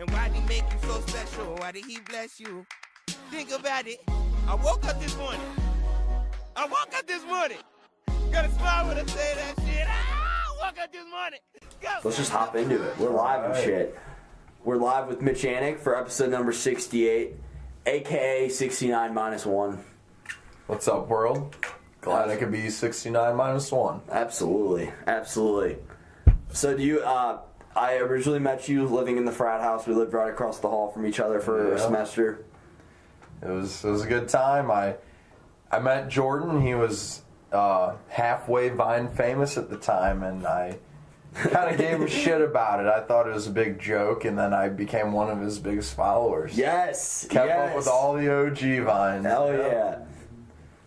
And why did he make you so special? Why did he bless you? Think about it. I woke up this morning. Got a smile when I say that shit. I woke up this morning. Go. Let's just hop into it. We're live and shit. We're live with Mitch Anic for episode number 68, a.k.a. 69 minus 1. What's up, world? Glad I could be 69 minus 1. Absolutely. So do you, I originally met you living in the frat house. We lived right across the hall from each other for a semester. It was a good time. I met Jordan. He was halfway Vine famous at the time, and I kind of gave him shit about it. I thought it was a big joke, and then I became one of his biggest followers. Yes. Kept up with all the OG Vines. Hell yeah.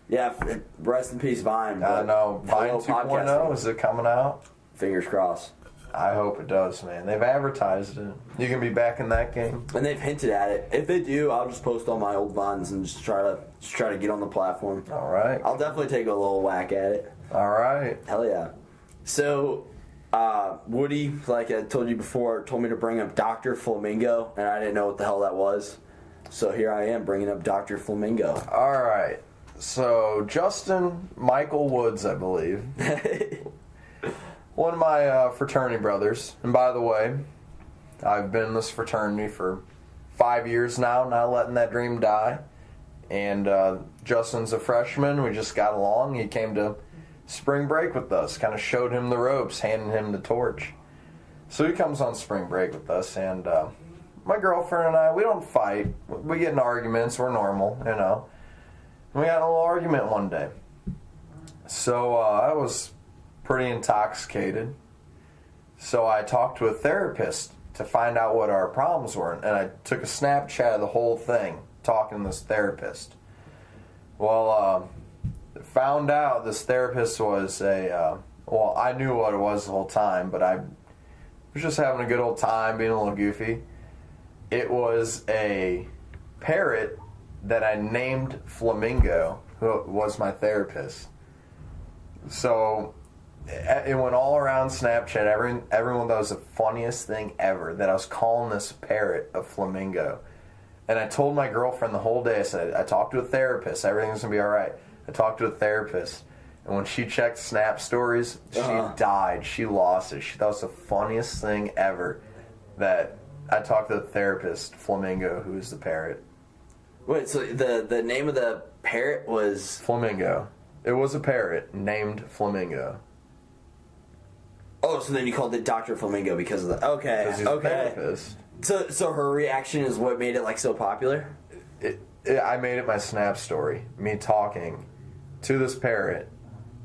Yeah, rest in peace, Vine. I know. Vine 2.0, is it coming out? Fingers crossed. I hope it does, man. They've advertised it. You can be back in that game. And they've hinted at it. If they do, I'll just post all my old Vines and just try to get on the platform. All right. I'll definitely take a little whack at it. All right. Hell yeah. So, Woody, like I told you before, told me to bring up Dr. Flamingo, and I didn't know what the hell that was. So here I am bringing up Dr. Flamingo. All right. So, Justin Michael Woods, I believe. One of my fraternity brothers. And by the way, I've been in this fraternity for 5 years now, not letting that dream die. And Justin's a freshman. We just got along. He came to spring break with us, kind of showed him the ropes, handing him the torch. So he comes on spring break with us, and my girlfriend and I, we don't fight. We get in arguments. We're normal, you know. And we had a little argument one day. So I was pretty intoxicated. So I talked to a therapist to find out what our problems were, and I took a Snapchat of the whole thing, talking to this therapist. Well, found out this therapist was well, I knew what it was the whole time, but I was just having a good old time, being a little goofy. It was a parrot that I named Flamingo, who was my therapist. So it went all around Snapchat. Everyone thought it was the funniest thing ever that I was calling this parrot a flamingo. And I told my girlfriend the whole day, I said, I talked to a therapist. Everything's going to be all right. I talked to a therapist. And when she checked Snap stories, she died. She lost it. She thought it was the funniest thing ever that I talked to the therapist, Flamingo, who is the parrot. Wait, so the name of the parrot was... Flamingo. It was a parrot named Flamingo. Oh, so then you called it Dr. Flamingo because of the... Okay, he's a therapist. So her reaction is what made it, like, so popular? I made it my Snap story. Me talking to this parrot,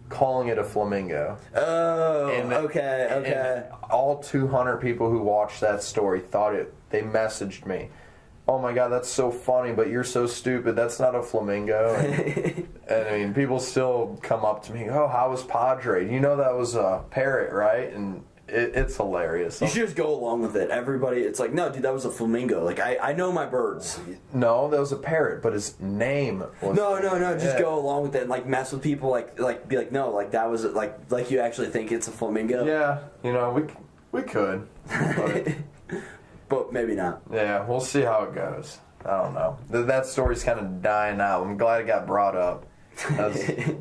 calling it a flamingo. Oh, okay. And all 200 people who watched that story thought it... They messaged me. Oh my God, that's so funny, but you're so stupid. That's not a flamingo. And I mean, people still come up to me, oh, how was Padre? You know that was a parrot, right? And it's hilarious. You should just go along with it. Everybody, it's like, no, dude, that was a flamingo. Like, I know my birds. No, that was a parrot, but his name was... No, just go along with it and, like, mess with people, like, be like, no, like, that was, like you actually think it's a flamingo? Yeah, you know, we could. But maybe not. Yeah, we'll see how it goes. I don't know. That story's kind of dying out. I'm glad it got brought up. It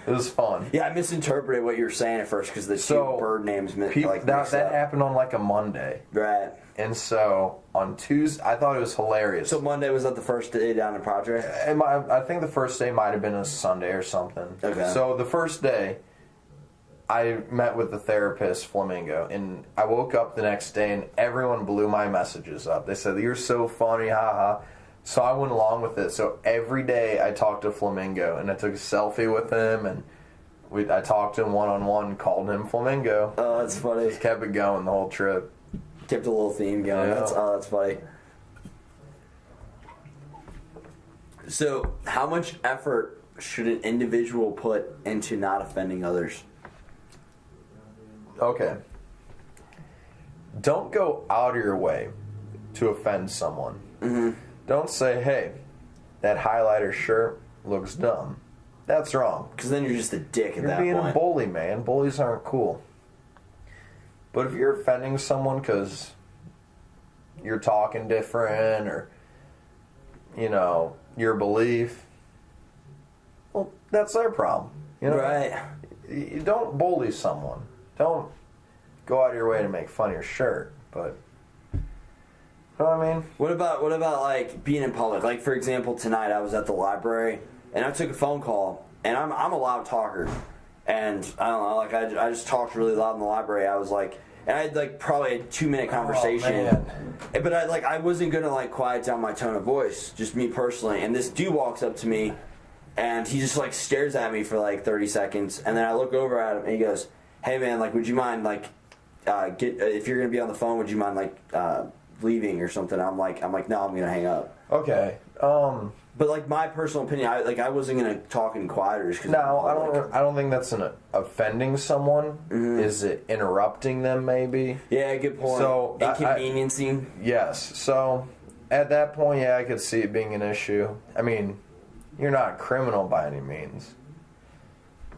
was fun. Yeah, I misinterpreted what you were saying at first because the two bird names meant that happened on like a Monday. Right. And so on Tuesday, I thought it was hilarious. So Monday was that the first day down in Padre? I think the first day might have been a Sunday or something. Okay. So the first day, I met with the therapist, Flamingo, and I woke up the next day and everyone blew my messages up. They said, you're so funny, haha. So I went along with it. So every day I talked to Flamingo, and I took a selfie with him, and I talked to him one-on-one, called him Flamingo. Oh, that's funny. Just kept it going the whole trip. Kept a little theme going. Yeah. That's funny. So how much effort should an individual put into not offending others? Okay. Don't go out of your way to offend someone. Mm-hmm. Don't say, hey, that highlighter shirt looks dumb. That's wrong. Because then you're just a dick at that point. You're being a bully, man. Bullies aren't cool. But if you're offending someone because you're talking different or, you know, your belief, well, that's their problem. You know? Right. You don't bully someone. Don't go out of your way to make fun of your shirt, but you know what I mean? What about like being in public? Like for example, tonight I was at the library and I took a phone call, and I'm a loud talker, and I don't know, like I just talked really loud in the library. I was like, and I had like probably a 2-minute conversation, but I wasn't gonna like quiet down my tone of voice, just me personally. And this dude walks up to me, and he just like stares at me for like 30 seconds, and then I look over at him and he goes, "Hey man, like would you mind like if you're gonna be on the phone, would you mind like leaving or something?" I'm like no, I'm gonna hang up. Okay. But like my personal opinion, I wasn't gonna talk in quieters. No, I don't think that's offending someone. Mm-hmm. Is it interrupting them? Maybe. Yeah, good point. So inconveniencing. Yes. So at that point, yeah, I could see it being an issue. I mean, you're not a criminal by any means,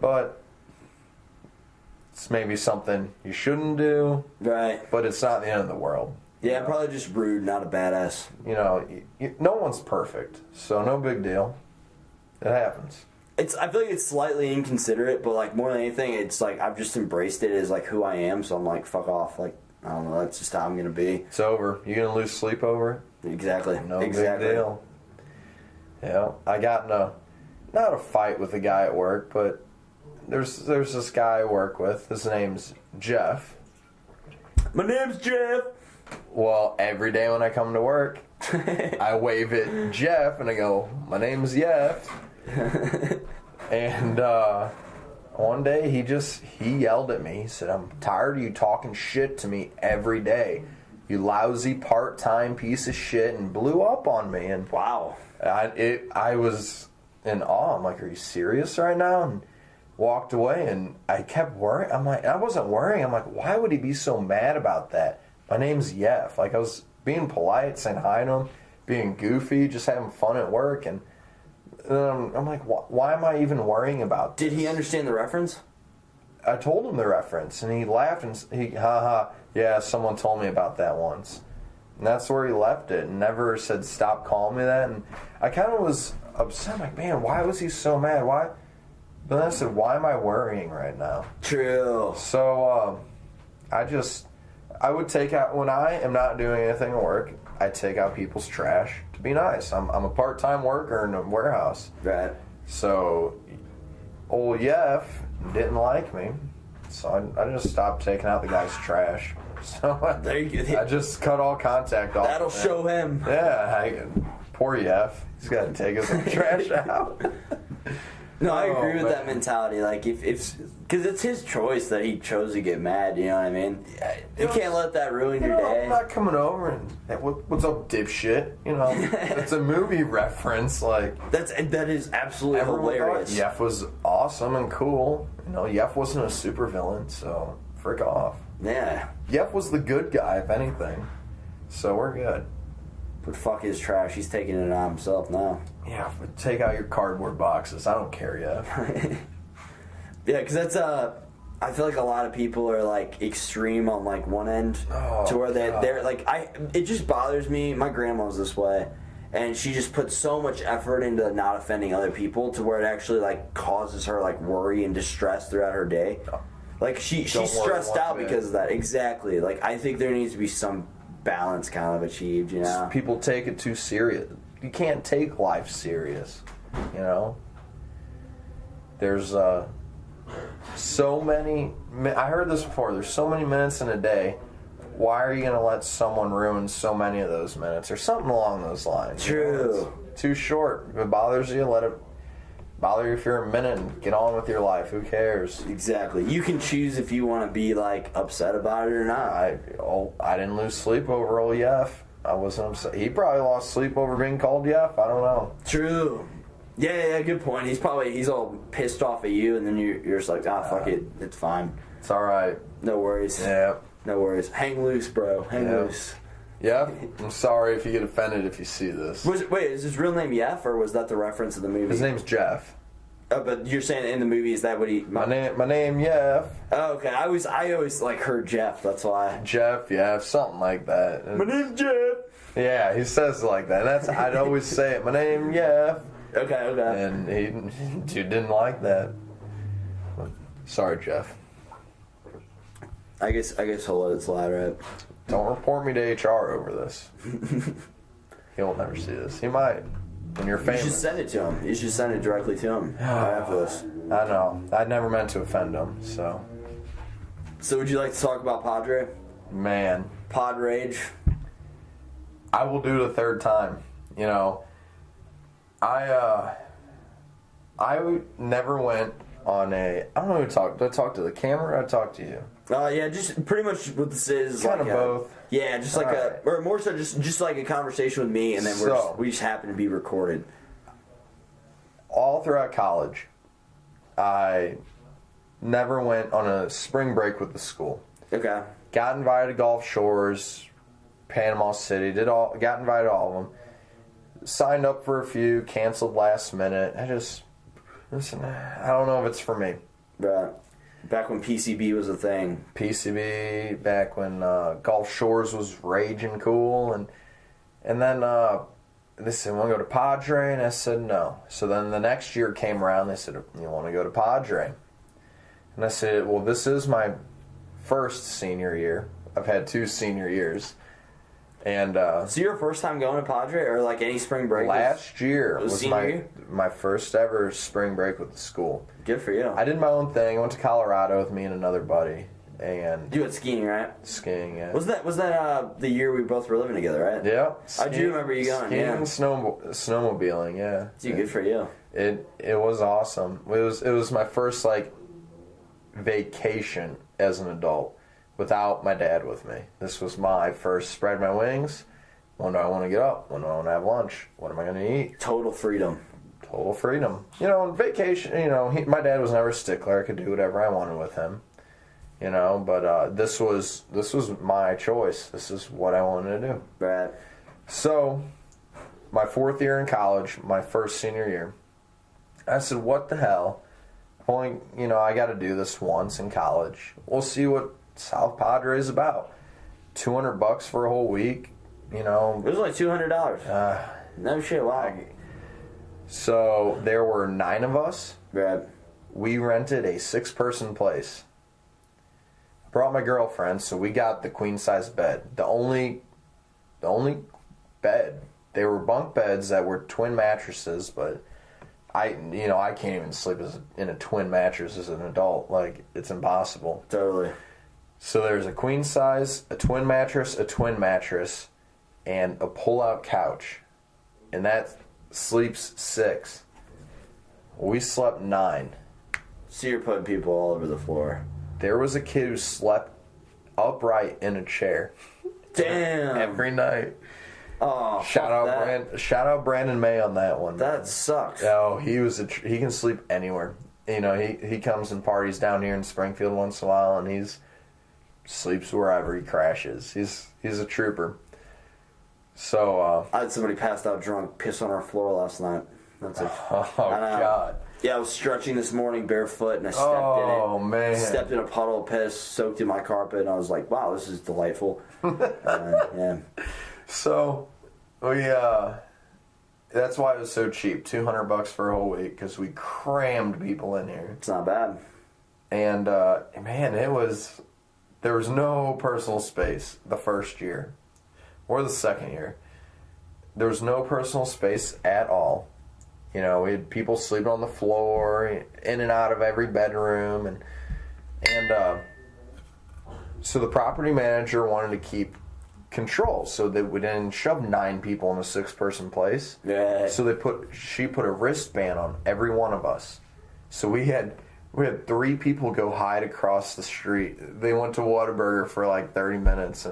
but it's maybe something you shouldn't do. Right. But it's not the end of the world. Yeah, probably just rude, not a badass. You know, no one's perfect, so no big deal. It happens. I feel like it's slightly inconsiderate, but like more than anything, it's like I've just embraced it as like who I am. So I'm like, fuck off. Like I don't know, that's just how I'm gonna be. It's over. You gonna lose sleep over it? Exactly. No big deal. Yeah, I got in not a fight with a guy at work, but there's this guy I work with. His name's Jeff. My name's Jeff. Well, every day when I come to work, I wave at Jeff and I go, "My name's Jeff." And one day he yelled at me. He said, "I'm tired of you talking shit to me every day. You lousy part-time piece of shit," and blew up on me. And wow. I was in awe. I'm like, "Are you serious right now?" And walked away, and I kept worrying. I'm like, I wasn't worrying. I'm like, why would he be so mad about that? My name's Yef. Like, I was being polite, saying hi to him, being goofy, just having fun at work. And I'm like, why am I even worrying about this? Did he understand the reference? I told him the reference, and he laughed, and haha, yeah, someone told me about that once. And that's where he left it, and never said, stop calling me that. And I kind of was upset. I'm like, man, why was he so mad? Why? But then I said, why am I worrying right now? True. So, I would take out, when I am not doing anything at work, I take out people's trash to be nice. I'm a part-time worker in a warehouse. Right. So, old Yef didn't like me, so I just stopped taking out the guy's trash. So there you go. I just cut all contact off. That'll show him. Yeah, poor Yef. He's got to take his own trash out. No, I agree with that mentality. Like, because it's his choice that he chose to get mad. You know what I mean? You can't let that ruin your day. I'm not coming over and hey, what's up, dipshit? You know, it's a movie reference. Like that is absolutely hilarious. Yef was awesome and cool. You know, Yef wasn't a supervillain, so frick off. Yeah. Yef was the good guy, if anything. So we're good. But fuck his trash. He's taking it on himself now. Yeah, but take out your cardboard boxes. I don't care yet. Yeah, because that's I feel like a lot of people are like extreme on like one end to where they're like it just bothers me. My grandma was this way, and she just put so much effort into not offending other people to where it actually like causes her like worry and distress throughout her day. Like she's stressed out because of that. Exactly. Like I think there needs to be some balance kind of achieved, you know. People take it too serious. You can't take life serious, you know. There's so many. I heard this before. There's so many minutes in a day. Why are you going to let someone ruin so many of those minutes, or something along those lines? True. You know, it's too short. If it bothers you, let it bother you for a minute and get on with your life. Who cares? Exactly. You can choose if you want to be like upset about it or not. I didn't lose sleep over old Yef. I wasn't upset. He probably lost sleep over being called Yef. I don't know. True. Yeah, good point. He's all pissed off at you, and then you're just like, fuck it, it's fine. It's all right. No worries. Yeah. No worries. Hang loose, bro. Hang loose. Yeah, I'm sorry if you get offended if you see this. Wait, is his real name Yef, or was that the reference of the movie? His name's Jeff. Oh, but you're saying in the movie, is that what he... My name, Yef. Oh, okay. I always like heard Jeff, that's why. Jeff, Yef, something like that. My name's Jeff. Yeah, he says it like that. I'd always say it. My name, yeah. Okay. And dude didn't like that. Sorry, Jeff. I guess he'll let it slide, right? Don't report me to HR over this. He'll never see this. He might. When you're famous. You should send it to him. You should send it directly to him right after this. I know. I never meant to offend him, so. So would you like to talk about Padre? Man. Pod rage? I will do it a third time. You know, I never went on a, I don't know who talked. Did I talk to the camera or did I talk to you? Yeah, just pretty much what this is. Kind like of both. Yeah, just like right. or more so just like a conversation with me, and then we just happen to be recorded. All throughout college, I never went on a spring break with the school. Okay. Got invited to Gulf Shores, Panama City, got invited to all of them. Signed up for a few, canceled last minute. I don't know if it's for me. Right. Back when PCB was a thing. PCB, back when Gulf Shores was raging cool, and then they said, "Want to go to Padre?" And I said, "No." So then the next year came around. They said, "You want to go to Padre?" And I said, "Well, this is my first senior year. I've had 2 senior years." And so your first time going to Padre, or like any spring break? Last year was senior my first ever spring break with the school. Good for you. I did my own thing. I went to Colorado with me and another buddy, and you went skiing, right? Skiing, yeah. Was that the year we both were living together, right? Yeah. I do remember you going. Skiing yeah. and snowmobiling, yeah. Dude, good for you. It was awesome. It was my first like vacation as an adult without my dad with me. This was my first spread my wings. When do I want to get up? When do I want to have lunch? What am I going to eat? Total freedom. Total freedom. You know, vacation, you know, my dad was never a stickler. I could do whatever I wanted with him. You know, but this was my choice. This is what I wanted to do. Right. So, my 4th year in college, my first senior year, I said, what the hell? Only, you know, I got to do this once in college. We'll see what South Padre is about. $200 for a whole week, you know. It was like $200. No shit, wow. So there were 9 of us. Right. We rented a 6-person place. Brought my girlfriend, so we got the queen size bed. The only bed. They were bunk beds that were twin mattresses, but I can't even sleep in a twin mattress as an adult. Like, it's impossible. Totally. So there's a queen size, a twin mattress, and a pull-out couch. And that sleeps 6. We slept 9. So you're putting people all over the floor. There was a kid who slept upright in a chair. Damn. Every night. Oh, shout out Brandon May on that one. That sucks. Oh, he can sleep anywhere. You know, he comes and parties down here in Springfield once in a while, and he's sleeps wherever he crashes. He's a trooper. So I had somebody passed out drunk, piss on our floor last night. That's it. Oh God. Yeah, I was stretching this morning barefoot, and I stepped in it. Oh man! Stepped in a puddle of piss, soaked in my carpet, and I was like, "Wow, this is delightful." Yeah. So that's why it was so cheap. $200 for a whole week because we crammed people in here. It's not bad. And man, there was no personal space the first year or the second year. There was no personal space at all. You know, we had people sleeping on the floor, in and out of every bedroom, and so the property manager wanted to keep control, so that we didn't shove 9 people in a 6-person place. Yeah. So she put a wristband on every one of us. So we had 3 people go hide across the street. They went to Whataburger for like 30 minutes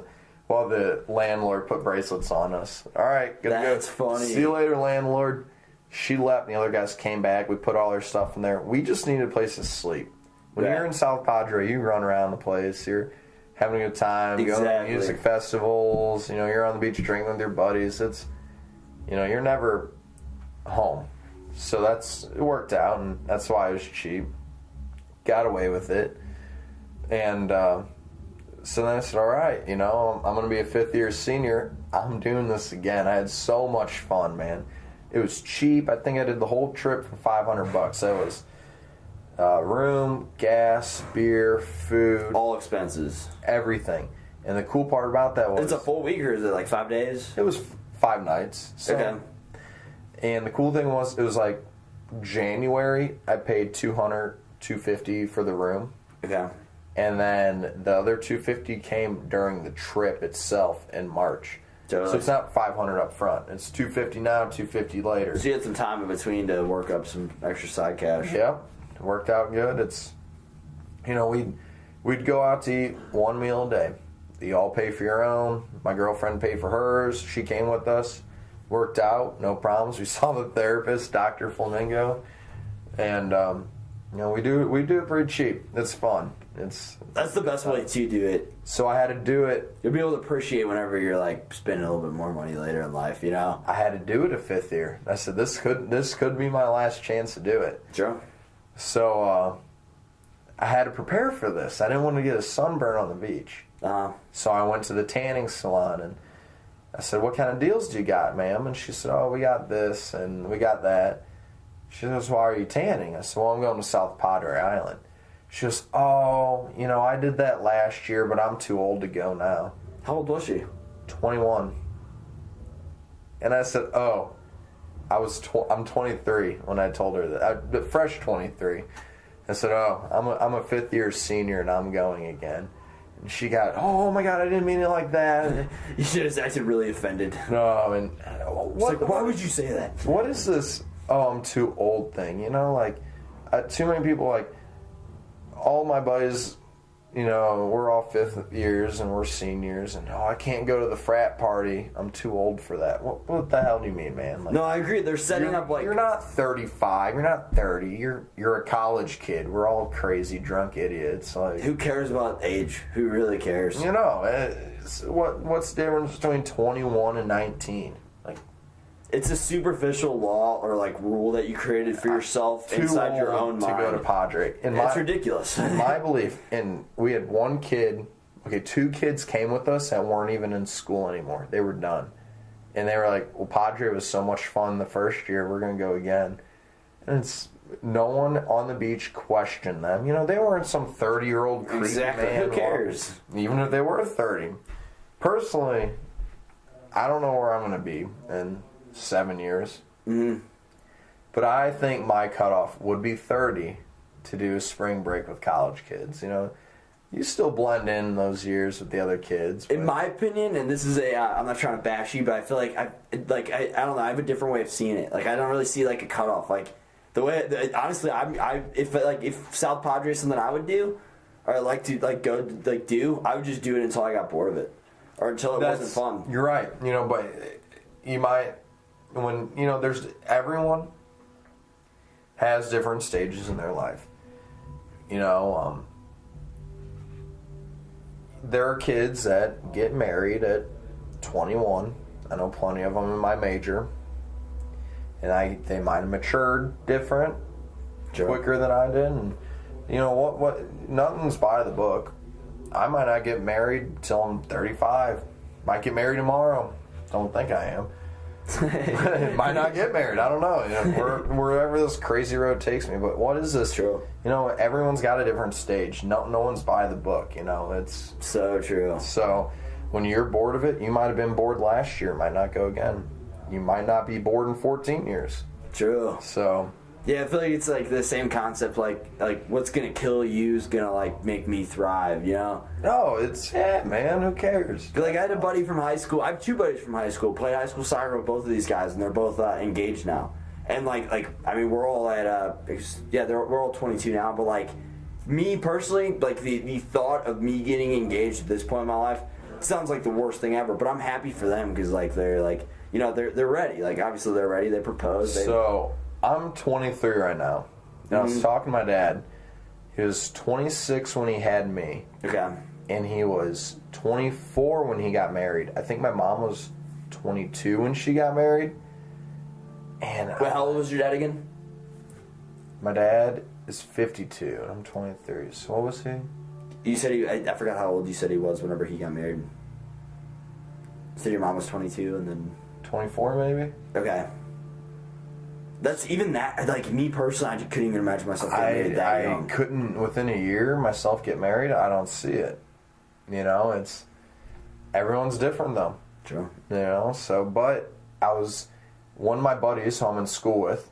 while the landlord put bracelets on us. All right, that's funny. See you later, landlord. She left, and the other guys came back. We put all our stuff in there. We just needed a place to sleep. When you're in South Padre, you run around the place. You're having a good time. Exactly. Going to music festivals. You know, you're on the beach drinking with your buddies. It's, you know, you're never home. So it worked out, and that's why it was cheap. Got away with it. And so then I said, all right, you know, I'm going to be a 5th-year senior. I'm doing this again. I had so much fun, man. It was cheap. I think I did the whole trip for $500. That was room, gas, beer, food. All expenses. Everything. And the cool part about that was... It's a full week, or is it like 5 days? It was 5 nights. So, okay. And the cool thing was, it was like January, I paid $250 for the room. Okay. And then the other $250 came during the trip itself in March. Totally. So it's not $500 up front. It's $250 now, $250 later. So you had some time in between to work up some extra side cash. Yep. It worked out good. It's, we'd go out to eat one meal a day. You all pay for your own. My girlfriend paid for hers. She came with us. Worked out. No problems. We saw the therapist, Dr. Flamingo. And, we do it pretty cheap. It's fun. That's the best way to do it. So I had to do it. You'll be able to appreciate whenever you're like spending a little bit more money later in life, I had to do it a 5th year. I said this could be my last chance to do it. Sure. So I had to prepare for this. I didn't want to get a sunburn on the beach. So I went to the tanning salon and I said, "What kind of deals do you got, ma'am?" And she said, "Oh, we got this and we got that." She says, "Why are you tanning?" I said, "Well, I'm going to South Padre Island." She goes, "Oh, I did that last year, but I'm too old to go now." How old was she? 21. And I said, "Oh, I'm 23 when I told her that. Fresh 23. I said, "Oh, I'm a 5th year senior and I'm going again." And she got, "Oh my God, I didn't mean it like that." You should have acted really offended. No, and why would you say that? What is this? Oh, I'm too old thing. Too many people all my buddies, we're all 5th years and we're seniors, and I can't go to the frat party. I'm too old for that. What the hell do you mean, man? No, I agree. They're setting up you're not 35. You're not 30. You're a college kid. We're all crazy drunk idiots. Who cares about age? Who really cares? What's the difference between 21 and 19? It's a superficial law or rule that you created for yourself inside your own mind. To go to Padre. It's ridiculous. In my belief, and we had one kid, 2 kids came with us that weren't even in school anymore. They were done. And they were like, "Well, Padre was so much fun the first year, we're going to go again." And no one on the beach questioned them. They weren't some 30-year-old creepy exactly. man. Who cares? Even if they were 30. Personally, I don't know where I'm going to be in 7 years. Mm-hmm. But I think my cutoff would be 30 to do a spring break with college kids. You still blend in those years with the other kids. In my opinion, and this is I'm not trying to bash you, but I feel like I don't know. I have a different way of seeing it. I don't really see a cutoff. Honestly, if South Padre is something I would do, or I'd like to go do, I would just do it until I got bored of it, or until it wasn't fun. You're right. But you might. When there's everyone has different stages in their life. There are kids that get married at 21. I know plenty of them in my major, and they might have matured different, quicker than I did. And what? Nothing's by the book. I might not get married till I'm 35. Might get married tomorrow. Don't think I am. Might not get married. I don't know. Wherever this crazy road takes me. But what is this? True. Everyone's got a different stage. No one's by the book. It's so true. So when you're bored of it, you might have been bored last year. Might not go again. You might not be bored in 14 years. True. So. Yeah, I feel like it's the same concept. What's gonna kill you is gonna make me thrive. No, man. Who cares? I had a buddy from high school. I have 2 buddies from high school. Played high school soccer with both of these guys, and they're both engaged now. And we're all at we're all 22 now. But me personally, the thought of me getting engaged at this point in my life sounds like the worst thing ever. But I'm happy for them because they're they're ready. Obviously they're ready. They proposed. I'm 23 right now. And I was talking to my dad. He was 26 when he had me. Okay. And he was 24 when he got married. I think my mom was 22 when she got married. And how old was your dad again? My dad is 52 and I'm 23. So what was he? You said I forgot how old you said he was whenever he got married. So your mom was 22 and then... 24 maybe. Okay. That's even that, like, me personally, I couldn't even imagine myself getting married that young. I couldn't, within a year, myself get married. I don't see it. You know, it's... Everyone's different, though. True. You know, so, but one of my buddies who I'm in school with,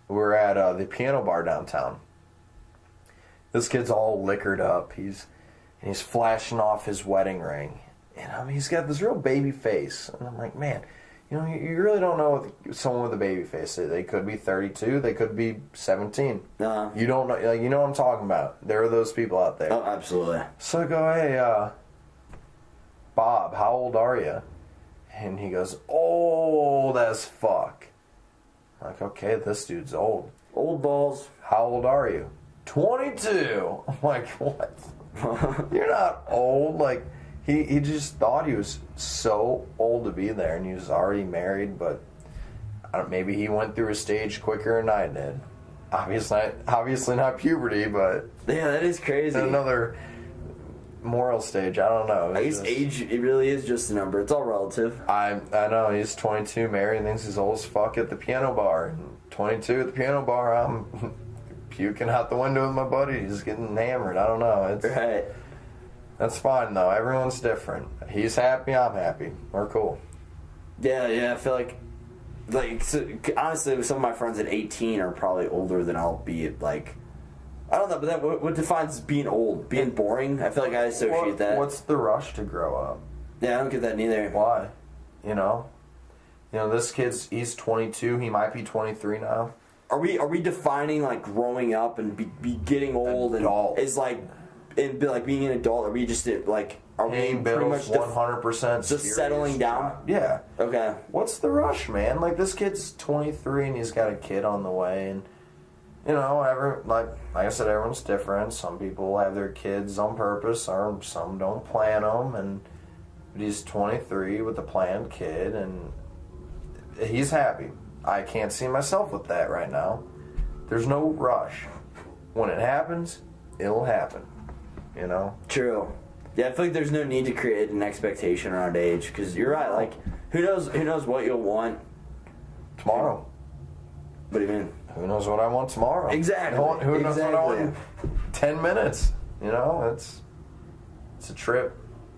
we were at the piano bar downtown. This kid's all liquored up. He's flashing off his wedding ring. And I mean, he's got this real baby face. And I'm like, man, you know, you really don't know someone with a baby face. They could be 32. They could be 17. You don't know. Like, you know what I'm talking about. There are those people out there. Oh, absolutely. So I go, hey, Bob, how old are you? And he goes, old as fuck. I'm like, okay, this dude's old. Old balls. How old are you? 22. I'm like, what? You're not old. Like, he just thought he was so old to be there, and he was already married, but maybe he went through a stage quicker than I did. Obviously not puberty, but... Yeah, that is crazy. Another moral stage, I don't know. I guess age, it really is just a number. It's all relative. I know, he's 22, married, thinks he's old as fuck at the piano bar. And 22 at the piano bar, I'm puking out the window with my buddy. He's getting hammered. I don't know. Right. That's fine, though. Everyone's different. He's happy, I'm happy. We're cool. Yeah, I feel like so, honestly, some of my friends at 18 are probably older than I'll be at, like, I don't know, but that, what defines being old? Being boring? I feel like I associate that. What's the rush to grow up? Yeah, I don't get that neither. Why? You know, this he's 22. He might be 23 now. Are we defining, like, growing up and be getting old adult. And is like being an adult? Are we just like paying bills 100%? Just settling down? Yeah. Okay. What's the rush, man? Like, this kid's 23 and he's got a kid on the way, and you know, like I said, everyone's different. Some people have their kids on purpose, or some don't plan them. But he's 23 with a planned kid, and he's happy. I can't see myself with that right now. There's no rush. When it happens, it'll happen. You know? True. Yeah, I feel like there's no need to create an expectation around age, because you're right. Like, who knows what you'll want tomorrow? What do you mean? Who knows what I want tomorrow? Exactly. Who knows what I want in 10 minutes? You know, it's a trip.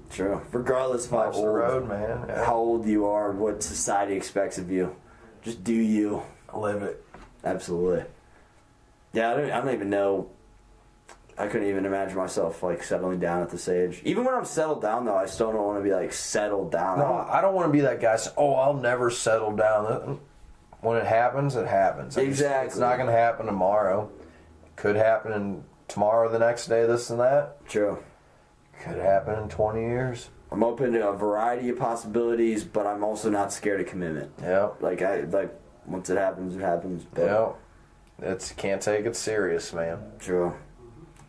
True. Regardless of how old, the road, man. Yeah. How old you are, what society expects of you, just do you. Live it. Absolutely. Yeah, I don't even know. I couldn't even imagine myself, like, settling down at this age. Even when I'm settled down, though, I still don't want to be, like, settled down. No, I don't want to be that guy. I'll never settle down. When it happens, it happens. Exactly. It's not going to happen tomorrow. It could happen tomorrow, the next day, this and that. True. Could happen in 20 years. I'm open to a variety of possibilities, but I'm also not scared of commitment. Yeah. Like, once it happens, it happens. Yeah. Can't take it serious, man. True.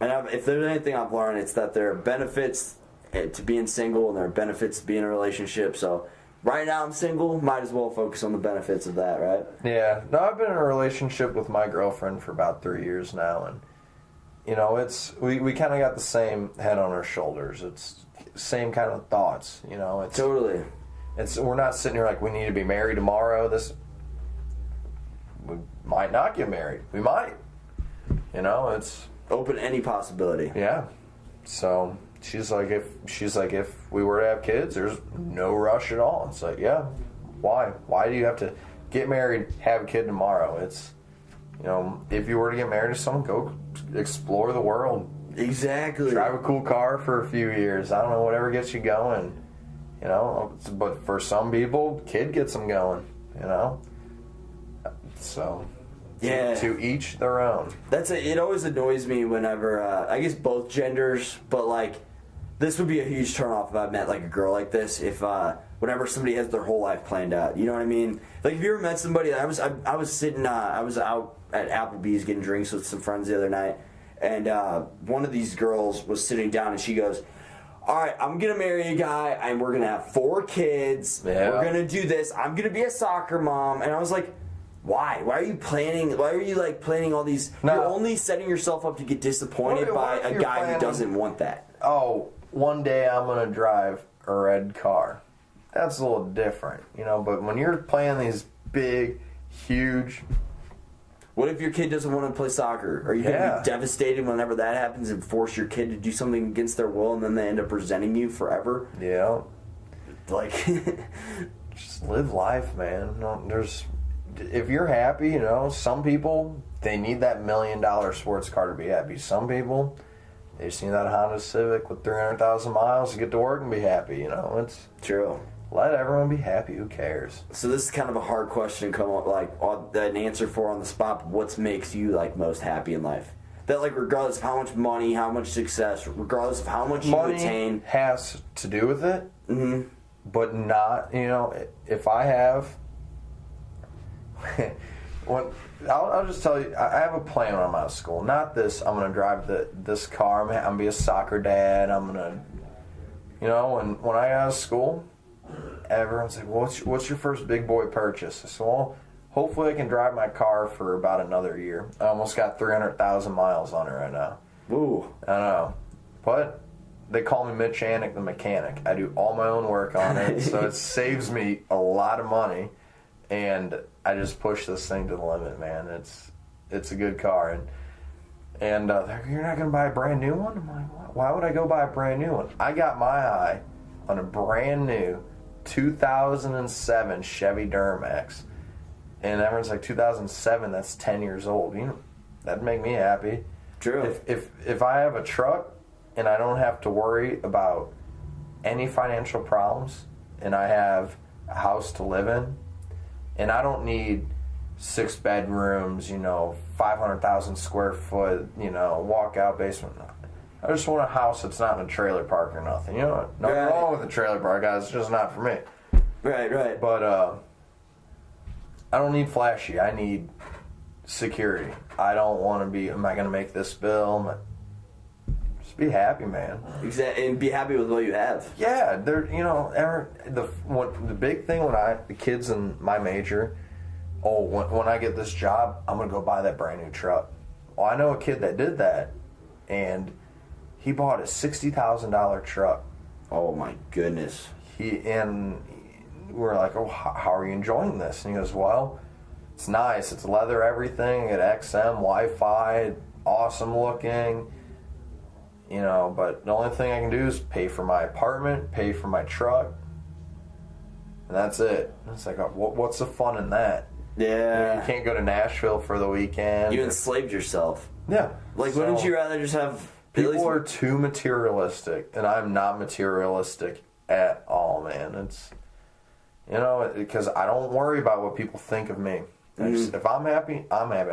And if there's anything I've learned, it's that there are benefits to being single and there are benefits to being in a relationship. So right now I'm single, might as well focus on the benefits of that, right? Yeah. No, I've been in a relationship with my girlfriend for about 3 years now, and you know, we kind of got the same head on our shoulders. It's same kind of thoughts, you know. It's totally. We're not sitting here like we need to be married tomorrow. We might not get married. We might. You know, it's open to any possibility. Yeah. So she's like, if we were to have kids, there's no rush at all. It's like, yeah, why? Why do you have to get married, have a kid tomorrow? It's, you know, if you were to get married to someone, go explore the world. Exactly. Drive a cool car for a few years. I don't know, whatever gets you going. You know, but for some people, kid gets them going. You know, so. Yeah. To each their own. It always annoys me whenever, I guess both genders, but like, this would be a huge turnoff if I met like a girl like this, if, whenever somebody has their whole life planned out. You know what I mean? Like, if you ever met somebody, I was out at Applebee's getting drinks with some friends the other night, and one of these girls was sitting down and she goes, all right, I'm going to marry a guy, and we're going to have 4 kids. Yeah. We're going to do this. I'm going to be a soccer mom. And I was like, why? Why are you planning? Why are you like planning all these? No. You're only setting yourself up to get disappointed by a guy who doesn't want that. Oh, one day I'm gonna drive a red car. that's a little different, you know. But when you're playing these big, huge... What if your kid doesn't want to play soccer? Are you going to be devastated whenever that happens and force your kid to do something against their will and then they end up resenting you forever? Yeah. Like... Just live life, man. If you're happy, you know, some people, they need that $1 million sports car to be happy. Some people, they just need that Honda Civic with 300,000 miles to get to work and be happy, you know. It's true. Let everyone be happy. Who cares? So this is kind of a hard question to come up, like, an answer for on the spot. But what makes you, like, most happy in life? That, like, regardless of how much money, how much success, regardless of how much money you attain. Has to do with it. Mm-hmm. But not, you know, if I have, I'll just tell you, I have a plan when I'm out of school. Not this, I'm going to drive this car, I'm going to be a soccer dad, I'm going to, you know, when I got out of school, everyone's like, what's your first big boy purchase? I said, well, hopefully I can drive my car for about another year. I almost got 300,000 miles on it right now. Ooh. I know. But... they call me Mitch Anic the mechanic. I do all my own work on it, so it saves me a lot of money, and I just push this thing to the limit, man. It's a good car, and you're not going to buy a brand new one? I'm like, why would I go buy a brand new one? I got my eye on a brand new 2007 Chevy Duramax, and everyone's like, 2007, that's 10 years old. You know, that'd make me happy. True. If I have a truck, and I don't have to worry about any financial problems, and I have a house to live in, and I don't need 6 bedrooms, you know, 500,000 square foot, you know, walkout basement. I just want a house that's not in a trailer park or nothing. You know, nothing wrong with a trailer park, guys. It's just not for me. Right. But I don't need flashy. I need security. I don't want to be, am I going to make this bill? Be happy, man. Exactly, and be happy with what you have. Yeah, you know, the big thing the kids in my major, when I get this job, I'm gonna go buy that brand new truck. Well, I know a kid that did that, and he bought a $60,000 truck. Oh my goodness. We're like, oh, how are you enjoying this? And he goes, well, it's nice. It's leather everything. It XM, Wi-Fi, awesome looking. You know, but the only thing I can do is pay for my apartment, pay for my truck, and that's it. It's like, what's the fun in that? Yeah. You can't go to Nashville for the weekend. You enslaved yourself. Yeah. Like, wouldn't you rather just have... People are too materialistic, and I'm not materialistic at all, man. It's, you know, because I don't worry about what people think of me. If I'm happy, I'm happy.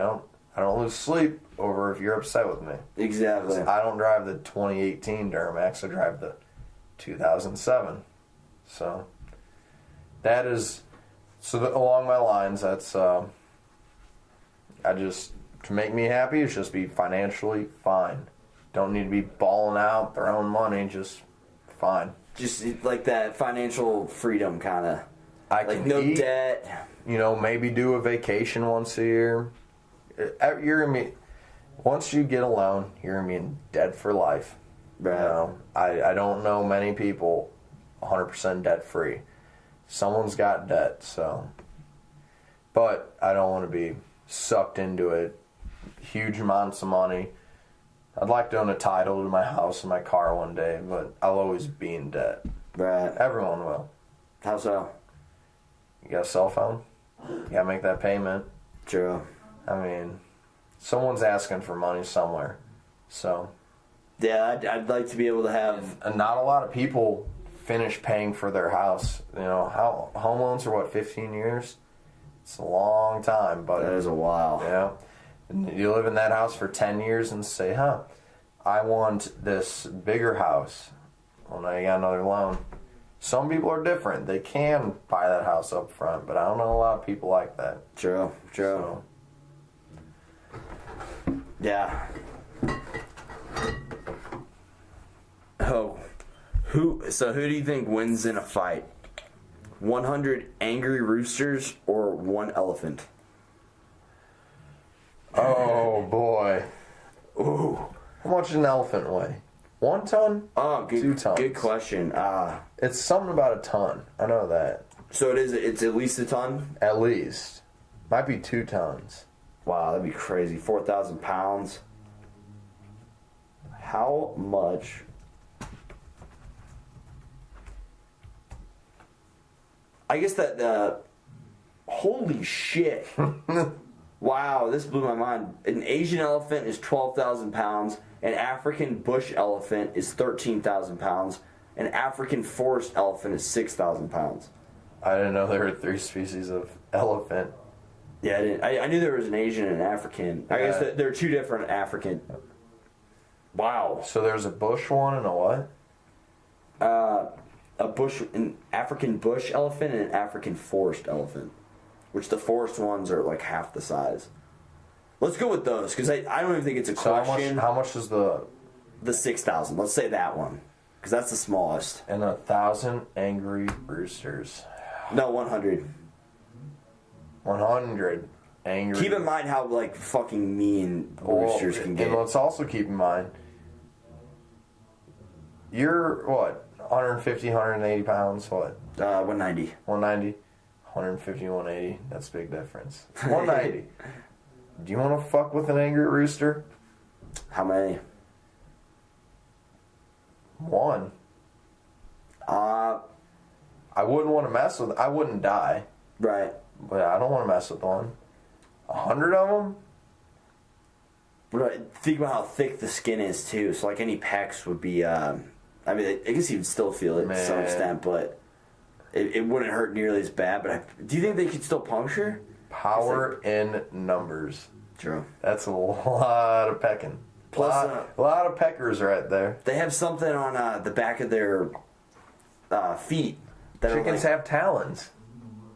I don't lose sleep over if you're upset with me. Exactly. I don't drive the 2018 Duramax. I drive the 2007. So that is along my lines. That's to make me happy is just be financially fine. Don't need to be balling out, throwing money. Just fine. Just like that financial freedom kind of. Like no eat, debt. You know, maybe do a vacation once a year. You're gonna be, once you get a loan, you're gonna be in debt for life. Right. You know, I don't know many people 100% debt free. Someone's got debt, so. But I don't want to be sucked into it. Huge amounts of money. I'd like to own a title to my house and my car one day, but I'll always be in debt. Right. Everyone will. How so? You got a cell phone? You gotta make that payment. True. I mean, someone's asking for money somewhere, so. Yeah, I'd like to be able to have. And not a lot of people finish paying for their house. You know, home loans are 15 years? It's a long time, but that is a while. Yeah. And you live in that house for 10 years and say, I want this bigger house. Well, now you got another loan. Some people are different. They can buy that house up front, but I don't know a lot of people like that. True. So. Yeah. Who do you think wins in a fight? 100 angry roosters or one elephant? Oh boy. Ooh. How much does an elephant weigh? 1 ton? Oh, good, 2 tons. good question. It's something about a ton. I know that. So it's at least a ton? At least. Might be 2 tons. Wow, that'd be crazy. 4,000 pounds. How much? I guess that holy shit. Wow, this blew my mind. An Asian elephant is 12,000 pounds. An African bush elephant is 13,000 pounds. An African forest elephant is 6,000 pounds. I didn't know there were 3 species of elephant. Yeah, I knew there was an Asian and an African. I guess there are 2 different African. Wow. So there's a bush one and a what? An African bush elephant and an African forest elephant. Which the forest ones are like half the size. Let's go with those, because I don't even think it's a question. How much is the 6,000. Let's say that one, because that's the smallest. And 1,000 angry roosters. No, 100. 100 angry. Keep in mind how like fucking mean roosters can get. And let's also keep in mind, you're what? 150, 180 pounds. What? 190. 190, 150, 180. That's a big difference. 190. Do you want to fuck with an angry rooster? How many? 1. I wouldn't want to mess with. I wouldn't die. Right. But I don't want to mess with 1. 100 of them? Right. Think about how thick the skin is too. So like any pecs would be. I mean, I guess you'd still feel it to some extent, but it wouldn't hurt nearly as bad. But do you think they could still puncture? Power in numbers. True. That's a lot of pecking. Plus, a lot of peckers right there. They have something on the back of their feet. That Chickens have talons.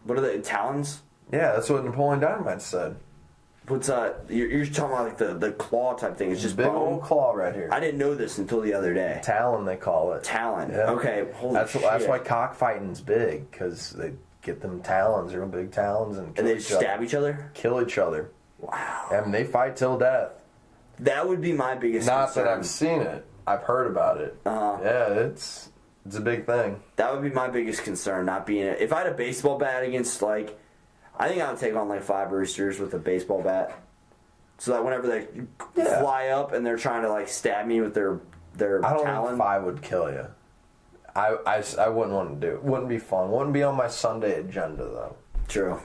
What are they? Talons? Yeah, that's what Napoleon Dynamite said. What's you're talking about like the claw type thing? It's just big bone? old claw right here. I didn't know this until the other day. Talon, they call it. Talon. Yeah. Okay. Holy shit. That's why cockfighting's big, because they get them talons, real big talons, and they stab each other. Kill each other. Wow. And they fight till death. That would be my biggest. Not concern. that I've seen it. I've heard about it. Yeah, it's a big thing. That would be my biggest concern. Not being if I had a baseball bat against like, I think I would take on like 5 roosters with a baseball bat. So that whenever they fly up and they're trying to like stab me with their I don't talon. think 5 would kill you. I wouldn't want to do it. Wouldn't be fun. Wouldn't be on my Sunday agenda though. True.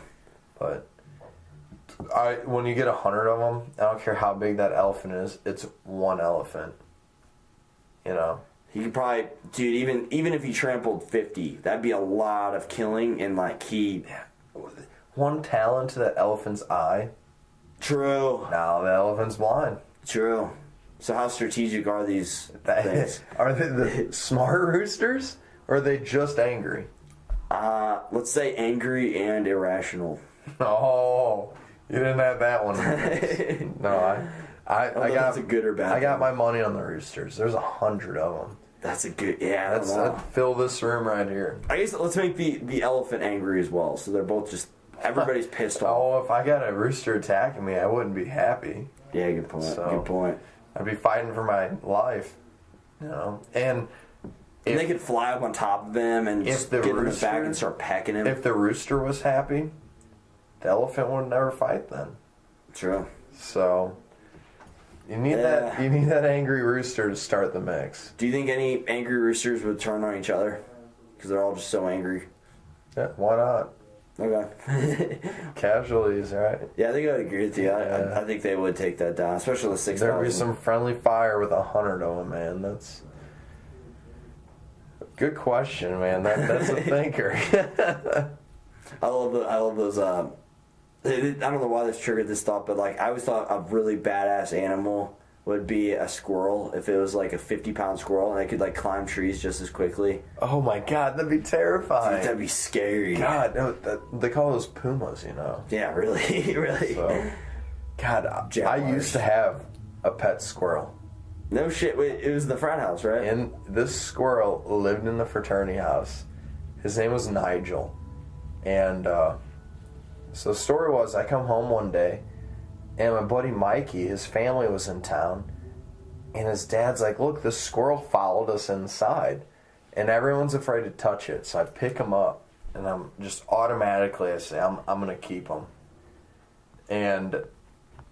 But when you get 100 of them, I don't care how big that elephant is. It's 1 elephant. You know. He could probably, dude. Even if he trampled 50, that'd be a lot of killing. And like 1 talon to that elephant's eye. True. Now the elephant's blind. True. So how strategic are these things? Are they the smart roosters, or are they just angry? Let's say angry and irrational. Oh, you didn't have that one. No, I got that's a good or bad. I got my money on the roosters. There's 100 of them. That's a good. Yeah, I'd fill this room right here. I guess let's make the elephant angry as well. So they're both just everybody's pissed off. Oh, if I got a rooster attacking me, I wouldn't be happy. Yeah, good point. Good point. I'd be fighting for my life, you know. And they could fly up on top of him and just get him back and start pecking him. If the rooster was happy, the elephant would never fight then. True. So you need that. You need that angry rooster to start the mix. Do you think any angry roosters would turn on each other? Because they're all just so angry. Yeah, why not? Okay. Casualties, right? Yeah, I think I would agree with you. Yeah. I think they would take that down, especially the 6,000. There'd be some friendly fire with 100 of them, man. That's good question, man. That's a thinker. I love those. I don't know why this triggered this thought, but like I always thought a really badass animal would be a squirrel if it was like a 50-pound squirrel and they could like climb trees just as quickly. Oh my god, that'd be terrifying. Dude, that'd be scary. God, no, they call those pumas, you know. Yeah, really, really. So, God, I used to have a pet squirrel. No shit. Wait, it was the frat house, right? And this squirrel lived in the fraternity house. His name was Nigel. And so the story was, I come home one day, and my buddy Mikey, his family was in town, And his dad's like, look, this squirrel followed us inside. And everyone's afraid to touch it. So I pick him up. And I'm just automatically, I say, I'm going to keep him. And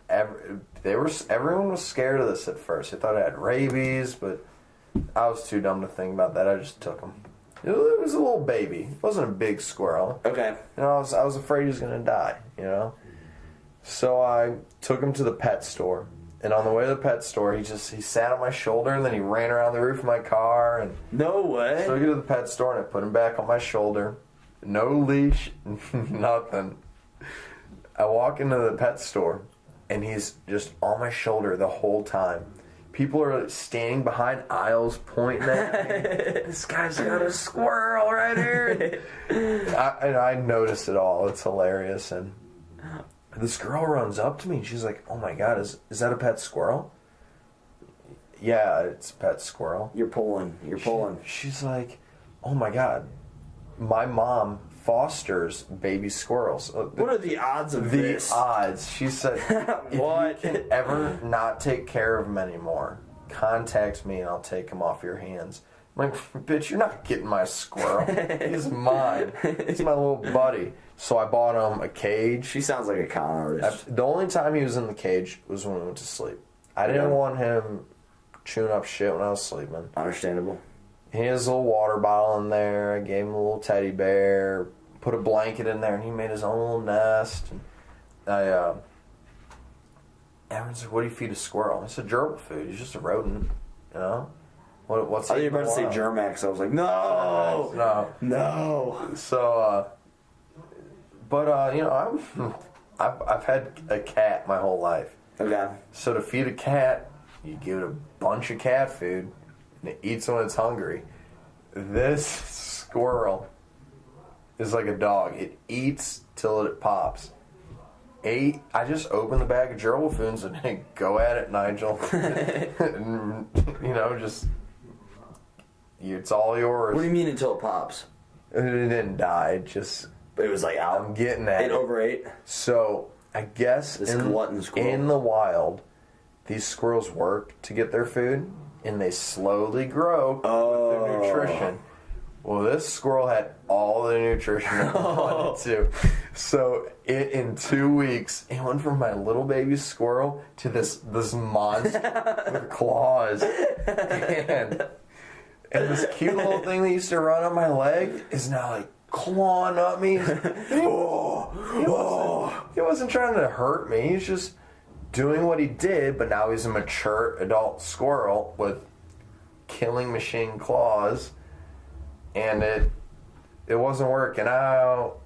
everyone was scared of this at first. They thought it had rabies, but I was too dumb to think about that. I just took him. It was a little baby. It wasn't a big squirrel. Okay. You know, I was afraid he was going to die, you know? So I took him to the pet store. And on the way to the pet store, he sat on my shoulder, and then he ran around the roof of my car. And no way. so I get to the pet store, and I put him back on my shoulder. No leash, nothing. I walk into the pet store, and he's just on my shoulder the whole time. People are standing behind aisles pointing at me. This guy's got a squirrel right here. I noticed it all. It's hilarious. And this girl runs up to me, and she's like, oh my God, is that a pet squirrel? Yeah, it's a pet squirrel. You're pulling. She's like, oh my God, my mom fosters baby squirrels. What are the odds of this? The odds. She said, what? If you can ever not take care of them anymore, contact me and I'll take them off your hands. I'm like, bitch, you're not getting my squirrel. He's mine. He's my little buddy. So I bought him a cage. She sounds like a con artist. The only time he was in the cage was when we went to sleep. I didn't want him chewing up shit when I was sleeping. Understandable. He has a little water bottle in there. I gave him a little teddy bear, put a blanket in there, and he made his own little nest. And everyone's like, what do you feed a squirrel? I said, gerbil food. He's just a rodent, you know? What's I thought you were about to say Germax. I was like, no. So, you know, I've had a cat my whole life. Okay. So to feed a cat, you give it a bunch of cat food, and it eats when it's hungry. This squirrel is like a dog. It eats till it pops. I just open the bag of gerbil foods and hey, go at it, Nigel. And, you know, it's all yours. What do you mean until it pops? It didn't die. But it was like out. I'm getting at it. It overate. So I guess this glutton squirrel. In the wild, these squirrels work to get their food, and they slowly grow with their nutrition. Well, this squirrel had all the nutrition it wanted to. So in 2 weeks, it went from my little baby squirrel to this monster with claws. And this cute little thing that used to run on my leg is now like clawing up me. He wasn't trying to hurt me. He's just doing what he did, but now he's a mature adult squirrel with killing machine claws. And it wasn't working out.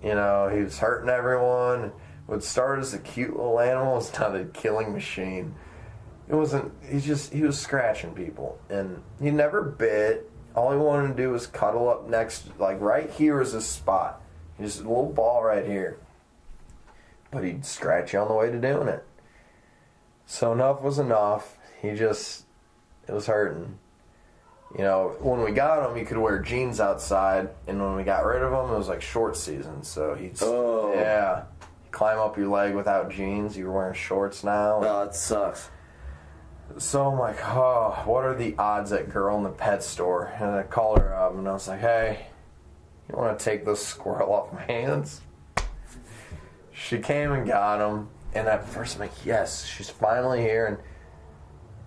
You know, he was hurting everyone. What started as a cute little animal is now the killing machine. It wasn't, he was scratching people. And he never bit. All he wanted to do was cuddle up next, like right here is his spot. Just a little ball right here. But he'd scratch you on the way to doing it. So enough was enough. It was hurting. You know, when we got him, you could wear jeans outside, and when we got rid of him, it was like short season. So he'd climb up your leg without jeans. You were wearing shorts now. Oh, that sucks. So I'm like, oh, what are the odds that girl in the pet store? And I called her up, and I was like, hey, you want to take this squirrel off my hands? She came and got him, and at first I'm like, yes, she's finally here. And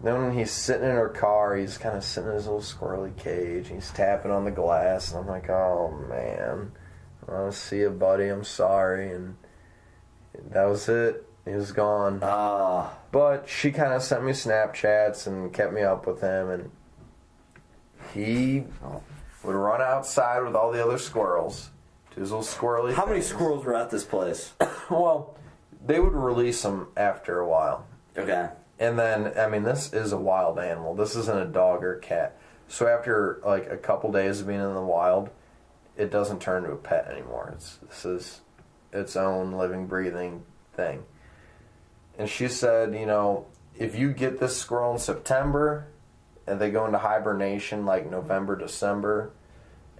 then when he's sitting in her car, he's kind of sitting in his little squirrely cage. He's tapping on the glass, and I'm like, oh, man. I want to see you, buddy. I'm sorry. And that was it. He was gone. But she kind of sent me Snapchats and kept me up with him, and he would run outside with all the other squirrels to his little squirrely How many squirrels were at this place? Well, they would release them after a while. Okay. And then, I mean, this is a wild animal. This isn't a dog or a cat. So after, like, a couple days of being in the wild, it doesn't turn into a pet anymore. This is its own living, breathing thing. And she said, you know, if you get this squirrel in September, and they go into hibernation, like November, December,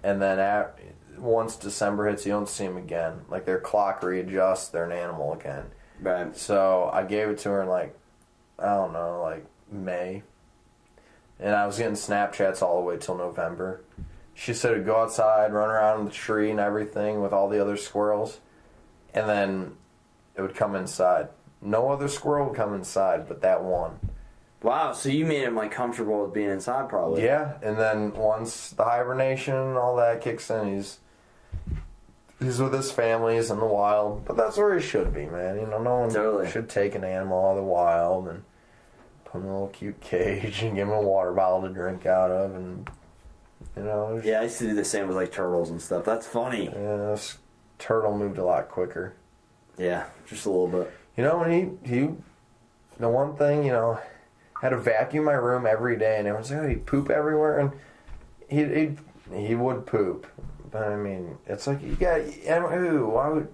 and then once December hits, you don't see them again. Like, their clock readjusts, they're an animal again. Right. So I gave it to her in, like, I don't know, like May. and I was getting Snapchats all the way till November. She said to go outside, run around the tree and everything with all the other squirrels, and then it would come inside. No other squirrel would come inside but that one. Wow, so you made him like comfortable with being inside, probably. Yeah, and then once the hibernation and all that kicks in, he's with his family, he's in the wild. But that's where he should be, man. You know, no one should take an animal out of the wild and put him in a little cute cage and give him a water bottle to drink out of, and you know. Yeah, I used to do the same with like turtles and stuff. That's funny. Yeah, this turtle moved a lot quicker. Yeah, just a little bit. You know, when he the one thing, you know, had to vacuum my room every day, and everyone's like, oh, he'd poop everywhere, and he would poop. But I mean, it's like, you got, why would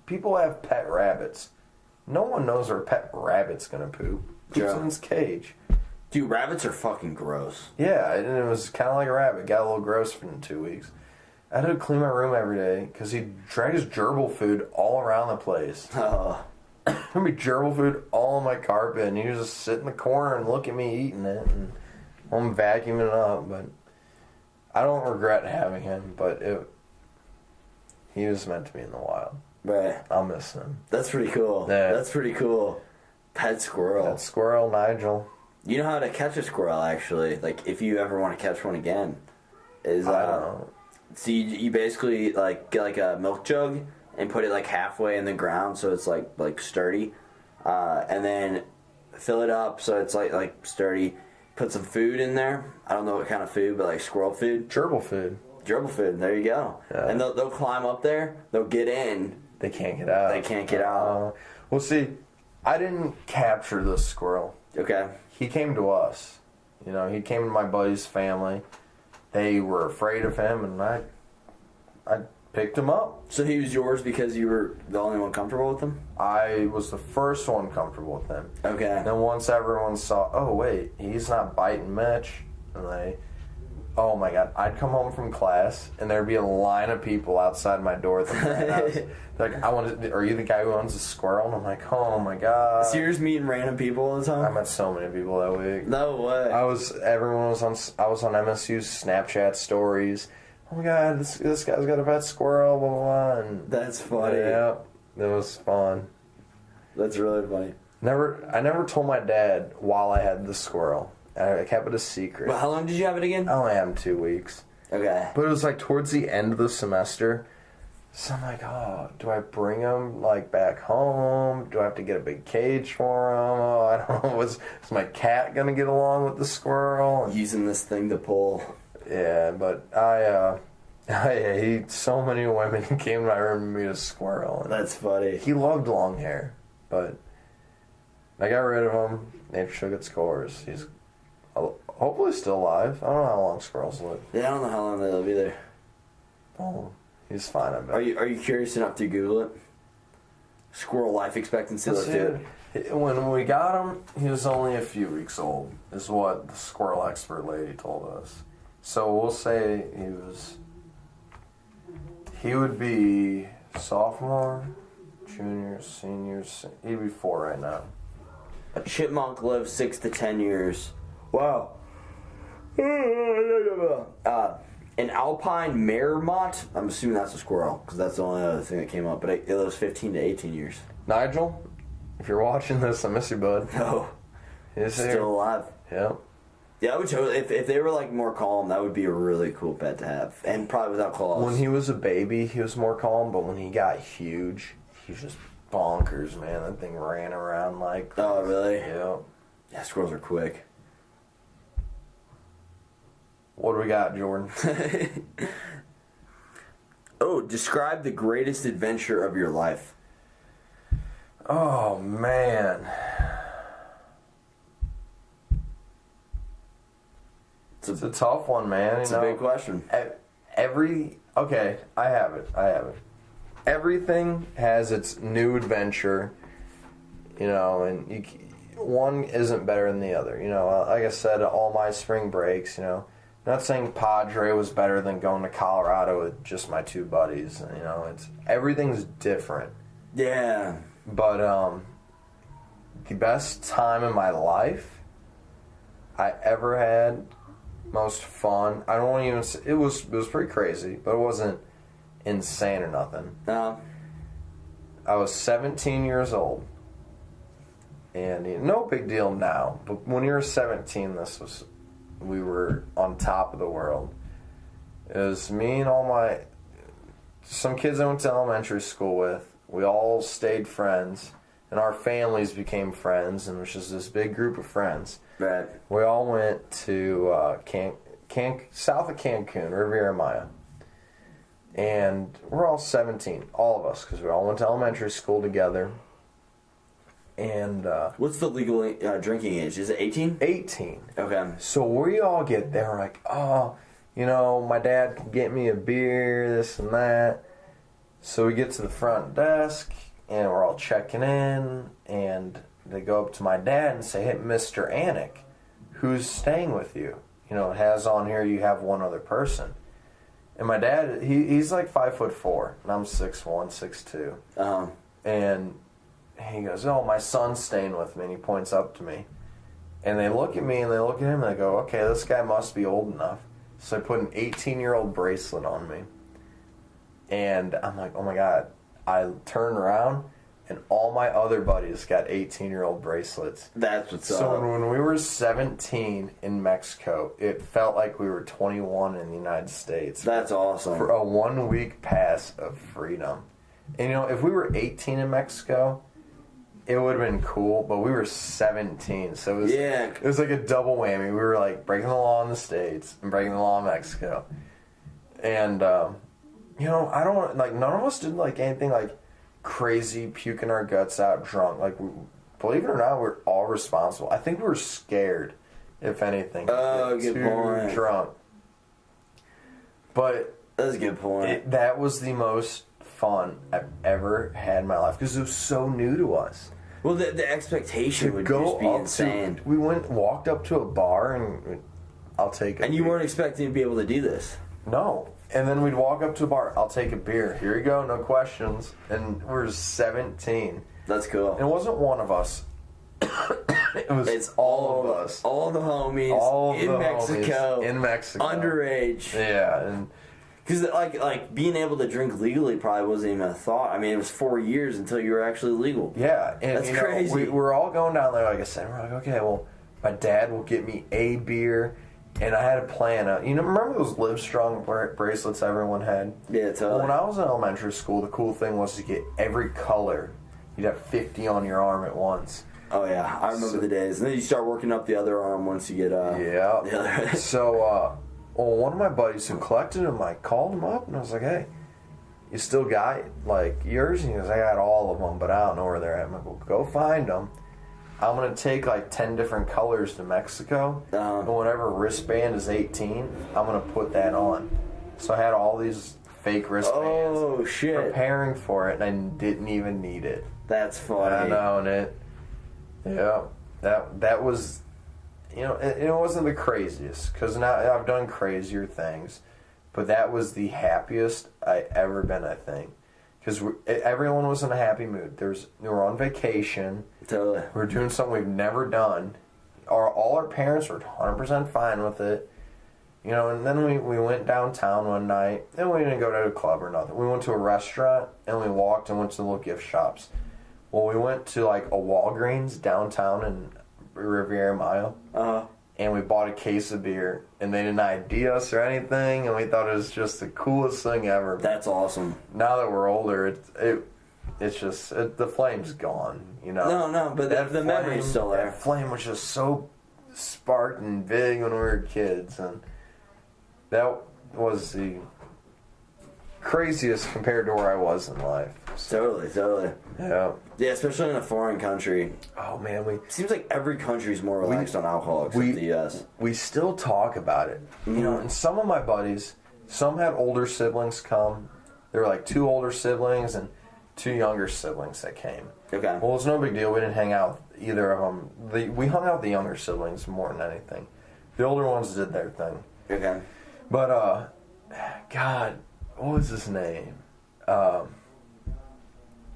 people have pet rabbits? No one knows where a pet rabbit's gonna poop. Poops in his cage. Dude, rabbits are fucking gross. Yeah, and it was kind of like a rabbit. Got a little gross for 2 weeks. I had to clean my room every day because he dragged his gerbil food all around the place. Oh. There'd be gerbil food all on my carpet, and he would just sit in the corner and look at me eating it, and I'm vacuuming it up. But I don't regret having him, but he was meant to be in the wild. Right. I'll miss him. That's pretty cool. Yeah. That's pretty cool. Pet squirrel. Pet squirrel, Nigel. You know how to catch a squirrel, actually. Like, if you ever want to catch one again. I don't know. So you basically, like, get, like, a milk jug and put it, like, halfway in the ground so it's, like sturdy. And then fill it up so it's, like sturdy. Put some food in there. I don't know what kind of food, but, like, squirrel food. Gerbil food. Gerbil food. There you go. Yeah. And they'll climb up there. They'll get in. They can't get out. They can't get out. Well, see, I didn't capture this squirrel. Okay. He came to us. You know, he came to my buddy's family. They were afraid of him, and I picked him up. So he was yours because you were the only one comfortable with him? I was the first one comfortable with him. Okay. And then once everyone saw, oh, wait, he's not biting Mitch, and oh my God, I'd come home from class, and there'd be a line of people outside my door at the frat house. Like, are you the guy who owns a squirrel? And I'm like, oh my God. So you're just meeting random people all the time? I met so many people that week. No way. I was on MSU's Snapchat stories. Oh my God, this guy's got a pet squirrel, blah, blah, blah. And that's funny. Yeah, it was fun. That's really funny. I never told my dad while I had the squirrel. I kept it a secret. But how long did you have it again? I only had him 2 weeks. Okay. But it was like towards the end of the semester. So I'm like, oh, do I bring him like back home? Do I have to get a big cage for him? Oh, I don't know. Is my cat gonna get along with the squirrel? Using this thing to pull. Yeah, but so many women came to my room to meet a squirrel. That's funny. He loved long hair, but I got rid of him. Nature took its course. He's hopefully still alive. I don't know how long squirrels live. Yeah, I don't know how long they live either. Oh, he's fine, I bet. Are you curious enough to Google it? Squirrel life expectancy. Let's do it. When we got him, he was only a few weeks old, is what the squirrel expert lady told us. So we'll say he would be sophomore, junior, senior, he'd be 4 right now. A chipmunk lives 6 to 10 years. Wow. An alpine marmot, I'm assuming that's a squirrel, because that's the only other thing that came up, but it lives 15 to 18 years. Nigel, if you're watching this, I miss you, bud. No. He's still alive. Yep. Yeah, I would totally, if they were like more calm, that would be a really cool pet to have. And probably without claws. When he was a baby, he was more calm, but when he got huge, he was just bonkers, man. That thing ran around like... Oh, really? Yep. Yeah, squirrels are quick. What do we got, Jordan? Oh, describe the greatest adventure of your life. Oh, man. It's a tough one, man. It's a big question. Okay, I have it. Everything has its new adventure, and one isn't better than the other. Like I said, all my spring breaks, not saying Padre was better than going to Colorado with just my 2 buddies. Everything's different. Yeah. But the best time in my life, I ever had, most fun. I don't even. It was pretty crazy, but it wasn't insane or nothing. I was 17 years old, and no big deal now. But when you were 17, we were on top of the world. It was me and some kids I went to elementary school with. We all stayed friends, and our families became friends, and it was just this big group of friends. Right. We all went to south of Cancun, Riviera Maya. And we're all 17, all of us, because we all went to elementary school together. And what's the legal drinking age? Is it 18? 18. Okay. So we all get there, we're like, oh, my dad can get me a beer, this and that. So we get to the front desk, and we're all checking in, and they go up to my dad and say, hey, Mr. Anic, who's staying with you? It has on here you have one other person. And my dad, he's like 5'4", and I'm 6'1", 6'2". Uh-huh. And he goes, oh, my son's staying with me, and he points up to me. And they look at me, and they look at him, and they go, okay, this guy must be old enough. So I put an 18-year-old bracelet on me. And I'm like, oh my God. I turn around, and all my other buddies got 18-year-old bracelets. That's what's up. So when we were 17 in Mexico, it felt like we were 21 in the United States. That's awesome. For a 1-week pass of freedom. And if we were 18 in Mexico, it would have been cool, but we were 17, so it was like a double whammy. We were like breaking the law in the States and breaking the law in Mexico. And I don't none of us did anything crazy, puking our guts out drunk. Believe it or not, we're all responsible. I think we were scared, if anything. Oh, good point. Drunk. But that's a good point. That was the most fun I've ever had in my life because it was so new to us. Well, the expectation would just be insane. We walked up to a bar and I'll take a And you weren't expecting to be able to do this? No. And then we'd walk up to a bar, I'll take a beer. Here you go, no questions. And we're 17. That's cool. And it wasn't one of us. It's all of us. All the homies in Mexico. In Mexico. Underage. Yeah. And because like being able to drink legally probably wasn't even a thought. I mean, it was 4 years until you were actually legal. Yeah. And, that's crazy. We're all going down there, like I said. We're like, okay, well, my dad will get me a beer. And I had a plan. Remember those Livestrong bracelets everyone had? Yeah, totally. Well, when I was in elementary school, the cool thing was to get every color. You'd have 50 on your arm at once. Oh, yeah. I remember the days. And then you start working up the other arm once you get... yeah. The other... So, one of my buddies who collected them, I called him up, and I was like, hey, you still got, yours? And he goes, I got all of them, but I don't know where they're at. I'm like, well, go find them. I'm going to take 10 different colors to Mexico, and whatever wristband is 18, I'm going to put that on. So I had all these fake wristbands. Oh, shit. Preparing for it, and I didn't even need it. That's funny. I know, that was, it wasn't the craziest, because now I've done crazier things, but that was the happiest I ever been, I think. Because everyone was in a happy mood. We were on vacation. Totally. We were doing something we've never done. All our parents were 100% fine with it. And then we went downtown one night. And we didn't go to a club or nothing. We went to a restaurant, and we walked and went to the little gift shops. Well, we went to, a Walgreens downtown in Riviera Maya. And we bought a case of beer, and they didn't ID us or anything, and we thought it was just the coolest thing ever. That's awesome. Now that we're older, it's just the flame's gone, No, but the memory's still there. That flame was just so sparked and big when we were kids, and that was the craziest compared to where I was in life. Totally. Yeah. Yeah, especially in a foreign country. Oh man, seems like every country's more relaxed on alcohol except the U.S. We still talk about it, And some of my buddies, some had older siblings come. There were 2 older siblings and 2 younger siblings that came. Okay. Well, it's no big deal. We didn't hang out with either of them. We hung out with the younger siblings more than anything. The older ones did their thing. Okay. But God, what was his name? But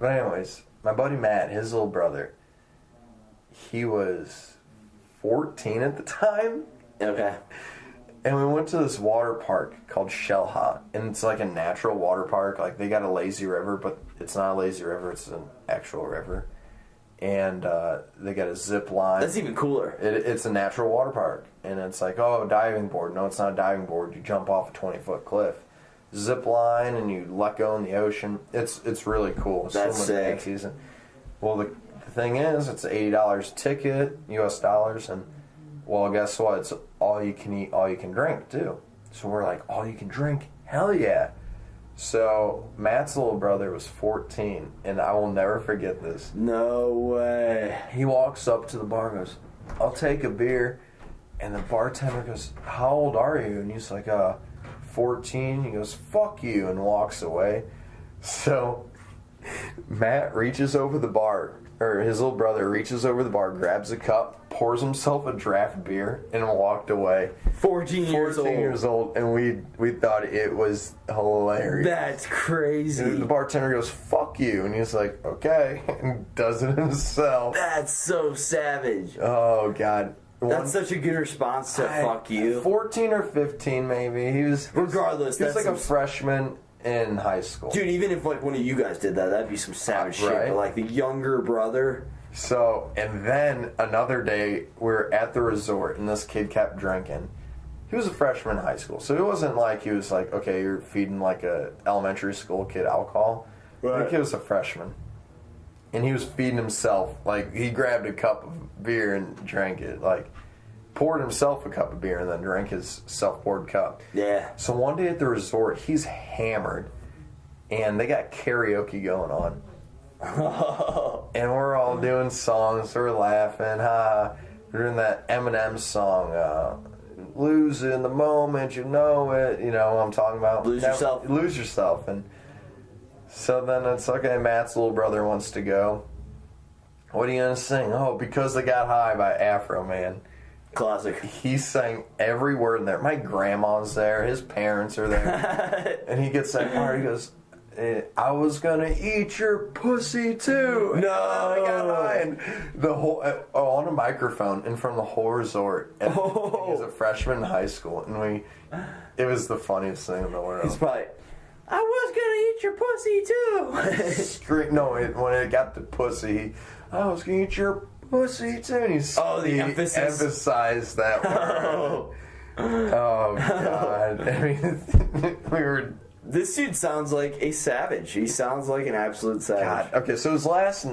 anyways, my buddy Matt, his little brother, he was 14 at the time. Okay. And we went to this water park called Shellha, and it's like a natural water park. Like, they got a lazy river, but it's not a lazy river, it's an actual river. And they got a zip line. That's even cooler. It's a natural water park. And it's like, oh, diving board. No, it's not a diving board. You jump off a 20-foot cliff. Zip line, and you let go in the ocean. It's really cool. That's sick. Season. Well, the thing is, it's an $80 ticket, US dollars, and, well, guess what? It's all you can eat, all you can drink, too. So we're like, all you can drink? Hell yeah. So Matt's little brother was 14, and I will never forget this. No way. He walks up to the bar and goes, I'll take a beer. And the bartender goes, how old are you? And he's like, 14. He goes, fuck you, and walks away. So Matt reaches over the bar, or his little brother reaches over the bar, grabs a cup, pours himself a draft beer, and walked away. 14 years old, and we thought it was hilarious. That's crazy. And the bartender goes, fuck you, and he's like, okay, and does it himself. That's so savage. Oh, God. That's such a good response to fuck you. 14 or 15, maybe. Regardless, he was like a freshman in high school. Dude, even if like one of you guys did that, that'd be some savage shit. Right? But like the younger brother. So, and then another day, we were at the resort, and this kid kept drinking. He was a freshman in high school, so it wasn't like he was like, okay, you're feeding like a elementary school kid alcohol. Right. The kid was a freshman. And he was feeding himself. Like, he grabbed a cup of beer and drank it. Like, poured himself a cup of beer and then drank his self-poured cup. Yeah. So one day at the resort, he's hammered. And they got karaoke going on. And we're all doing songs. We're laughing. We're doing that Eminem song. Lose in the moment, you know it. You know what I'm talking about. Lose yourself. Lose yourself. And so then it's okay, Matt's little brother wants to go. What are you going to sing? Oh, Because They Got High by Afro Man. Classic. He sang every word in there. My grandma's there. His parents are there. And he gets that part. He goes, I was going to eat your pussy too. No. I got high. And the whole, on a microphone in front of the whole resort. And he was a freshman in high school. And it was the funniest thing in the world. He's probably... I was gonna eat your pussy too. No, when it got to pussy, I was gonna eat your pussy too. And the emphasis. Emphasized that word. Oh God! I mean, we were. This dude sounds like a savage. He sounds like an absolute savage. God. Okay, so his last,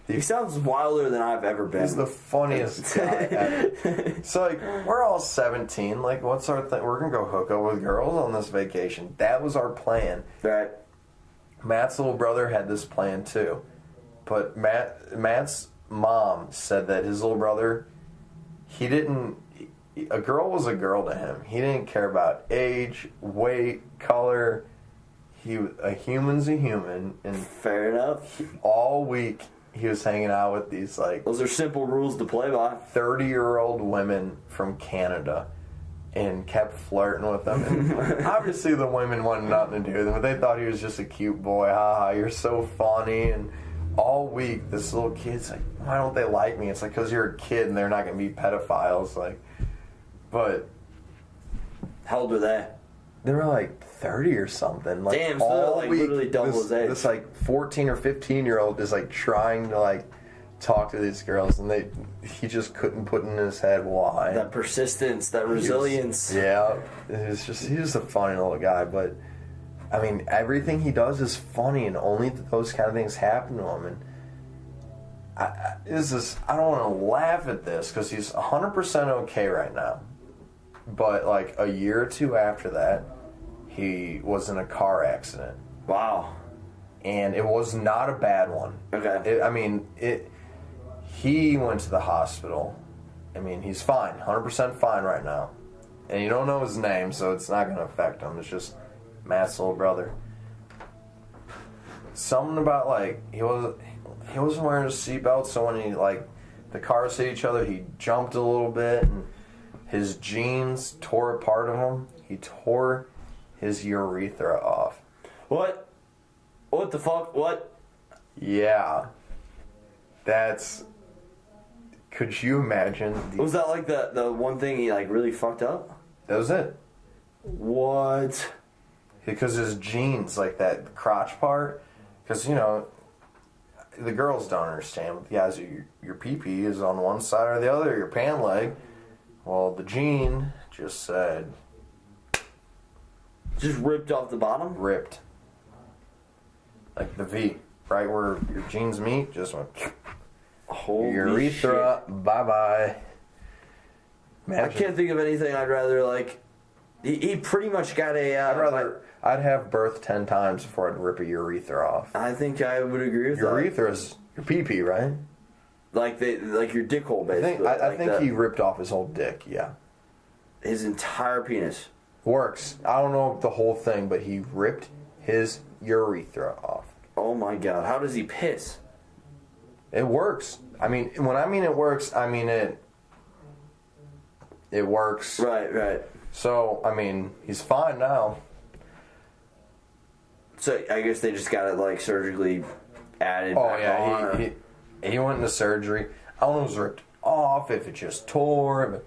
he sounds wilder than I've ever been. He's the funniest guy ever. So, like, we're all 17. Like, what's our thing? We're going to go hook up with girls on this vacation. That was our plan. Right. Matt's little brother had this plan, too. But Matt's mom said that his little brother, a girl was a girl to him. He didn't care about age, weight, color. A human's a human. And fair enough. All week, he was hanging out with these, like... Those are simple rules to play by. 30-year-old women from Canada and kept flirting with them. And obviously, the women wanted nothing to do with him, but they thought he was just a cute boy. Ha, you're so funny. And all week, this little kid's like, why don't they like me? It's like, because you're a kid and they're not going to be pedophiles. Like, but... How old were they? They were like 30 or something. Like, damn, so they're like literally double his age. This like 14 or 15-year-old is like trying to like talk to these girls, and he just couldn't put in his head why. That persistence, that resilience. He's just a funny little guy. But I mean, everything he does is funny, and only those kind of things happen to him. And I don't want to laugh at this because he's 100% okay right now. But like a year or two after that, he was in a car accident. Wow. And it was not a bad one. Okay. He went to the hospital. I mean, he's fine, 100% fine right now. And you don't know his name, so it's not going to affect him. It's just Matt's little brother. Something about like he wasn't wearing a seatbelt, so when the cars hit each other, he jumped a little bit, and his jeans tore a part of him. He tore his urethra off. What? What the fuck? What? Yeah. That's... Could you imagine? Was that like the one thing he like really fucked up? That was it. What? Because his jeans, like that crotch part, because, you know, the girls don't understand. But the guys, your pee-pee is on one side or the other, your pant leg. Well, the jean just said... Just ripped off the bottom? Ripped. Like the V, right where your jeans meet, just went... Holy urethra, shit. bye-bye. I can't think of anything I'd rather, like... He pretty much got a... I'd have birth 10 times before I'd rip a urethra off. I think I would agree with Urethra's your pee-pee, right? like your dick hole, basically. I think he ripped off his whole dick, yeah. His entire penis. Works. I don't know the whole thing, but he ripped his urethra off. Oh my god. How does he piss? It works. I mean, when I mean it works, I mean it works. Right. So, I mean, he's fine now. So, I guess they just got it, like, surgically added back on. He went into surgery. I don't know if it was ripped off, if it just tore.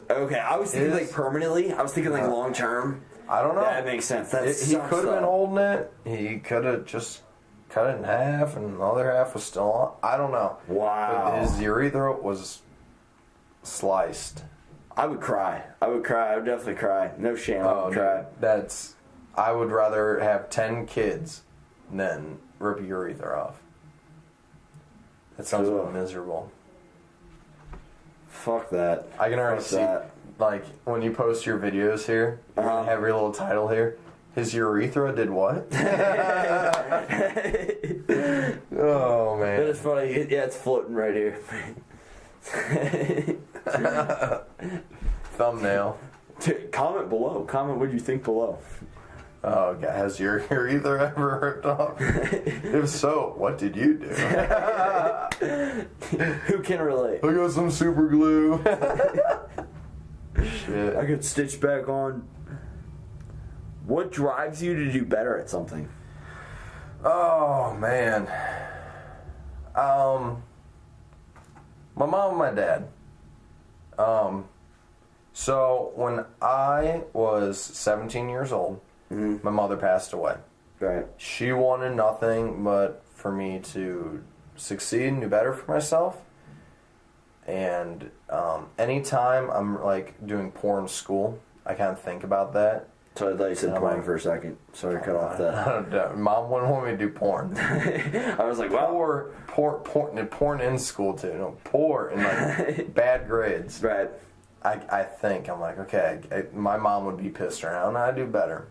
Okay, I was thinking, like, permanently. I was thinking, like, long term. I don't know. That makes sense. He could have been holding it. He could have just cut it in half, and the other half was still on. I don't know. Wow. But his urethra was sliced. I would cry. I would definitely cry. No shame. I would cry. I would rather have 10 kids than rip a urethra off. That sounds miserable. Fuck that. I can already see, like, when you post your videos here, you have your little title here. His urethra did what? Oh, man. That is funny. Yeah, it's floating right here. Thumbnail. Comment below. Comment what you think below. Oh, God. Has your urethra ever ripped off? If so, what did you do? Who can relate? I got some super glue. Shit. I could stitch back on. What drives you to do better at something? Oh, man. My mom and my dad. So when I was 17 years old, my mother passed away. Right. She wanted nothing but for me to succeed and do better for myself. And anytime I'm like doing porn school, I kind of think about that. So I thought you said porn for a second. Sorry to cut off that. Mom wouldn't want me to do porn. I was like, wow. Porn in school too. No, poor and like bad grades. Right. I think I'm like, okay, my mom would be pissed right now, and I do better.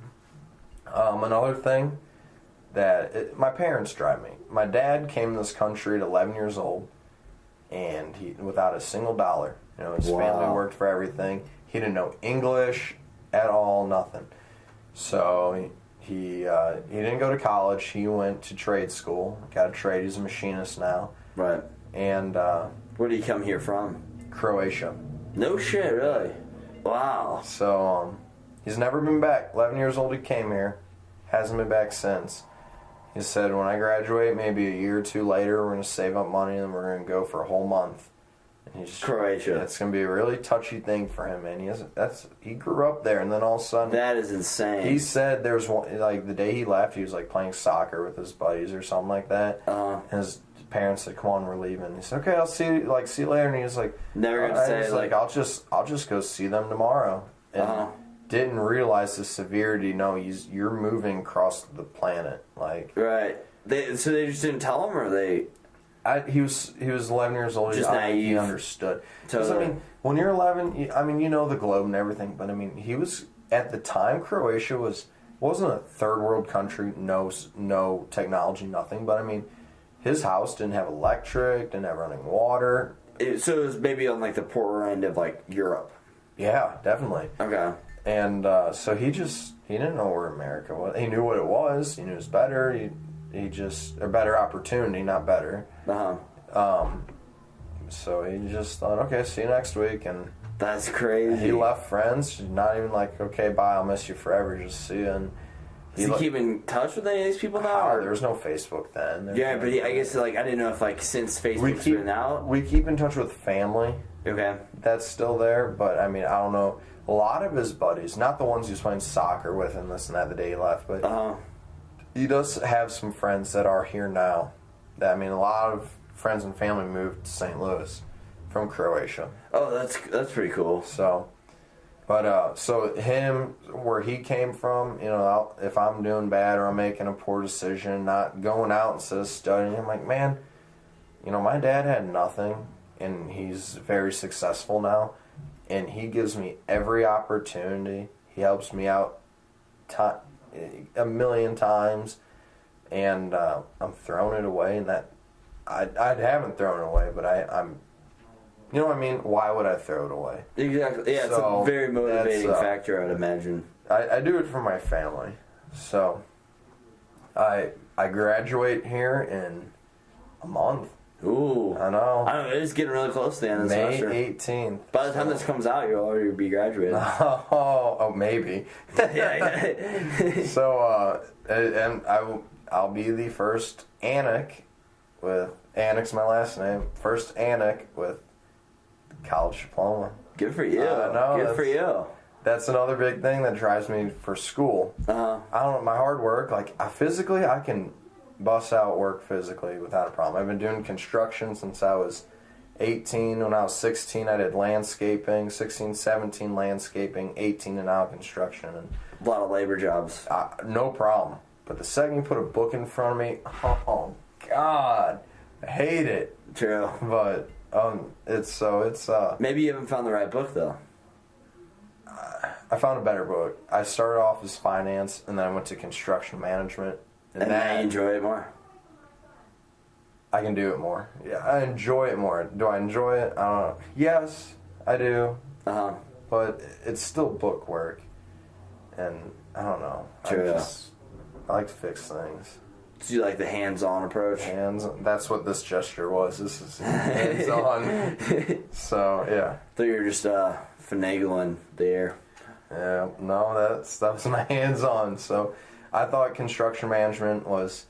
Another thing that my parents drive me. My dad came to this country at 11 years old, and he without a single dollar. You know, his family worked for everything. He didn't know English at all, nothing. So he didn't go to college. He went to trade school. Got a trade. He's a machinist now. Right. And where did he come here from? Croatia. No shit, really? Wow. So he's never been back. 11 years old he came here. Hasn't been back since. He said, when I graduate, maybe a year or two later, we're going to save up money and we're going to go for a whole month. And he's Croatia. It's going to be a really touchy thing for him, man. He grew up there, and then all of a sudden... That is insane. He said there was one, like, the day he left, he was, like, playing soccer with his buddies or something like that. And his parents said, come on, we're leaving. He said, okay, I'll see you later. And he was like... Never going to say, like, I'll just go see them tomorrow. And didn't realize the severity. No, you're moving across the planet. Like... Right. So they just didn't tell him, or they... He was 11 years old. Just naive. He understood. Totally. I mean, when you're 11, you know the globe and everything. But I mean, he was at the time. Croatia wasn't a third world country. No technology, nothing. But I mean, his house didn't have electric, didn't have running water. So it was maybe on like the poorer end of like Europe. Yeah, definitely. Okay. And so he didn't know where America was. He knew what it was. He knew it was better. He just a better opportunity, not better. So he just thought, okay, see you next week, and that's crazy. He left friends, not even like, okay, bye, I'll miss you forever, just see you. And Does he keep in touch with any of these people now? There was no Facebook then. But I guess I didn't know if since Facebook's been out. We keep in touch with family. Okay. That's still there, but I mean, I don't know. A lot of his buddies, not the ones he was playing soccer with and this and that the day he left, but he does have some friends that are here now. A lot of friends and family moved to St. Louis from Croatia. Oh, that's pretty cool. So, but so him, where he came from, if I'm doing bad or I'm making a poor decision, not going out instead of studying, I'm like, man, my dad had nothing, and he's very successful now, and he gives me every opportunity. He helps me out a million times, and I'm throwing it away, and that I haven't thrown it away, but I'm. You know what I mean? Why would I throw it away? Exactly. Yeah, it's a very motivating factor, I would imagine. I do it for my family. So, I graduate here in a month. Ooh. I know. It's getting really close to the end of the semester. May 18th. By the time this comes out, you'll already be graduated. Oh, maybe. Yeah. So, and I'll be the first Anic Anic's my last name. First Anic with college diploma. Good for you. Good for you. That's another big thing that drives me for school. I don't know, my hard work, I can bust out work physically without a problem. I've been doing construction since I was 18. When I was 16, I did landscaping. 16, 17, landscaping. 18, and now construction. And a lot of labor jobs. No problem. But the second you put a book in front of me, oh, God, I hate it. True. But it's maybe you haven't found the right book, though. I found a better book. I started off as finance, and then I went to construction management. And now you enjoy it more? I can do it more. Yeah, I enjoy it more. Do I enjoy it? I don't know. Yes, I do. But it's still book work. And I don't know. True. I like to fix things. So you like the hands-on approach? That's what this gesture was. This is hands-on. So, yeah. So you're just finagling the air. Yeah, no, that was my hands-on. So I thought construction management was,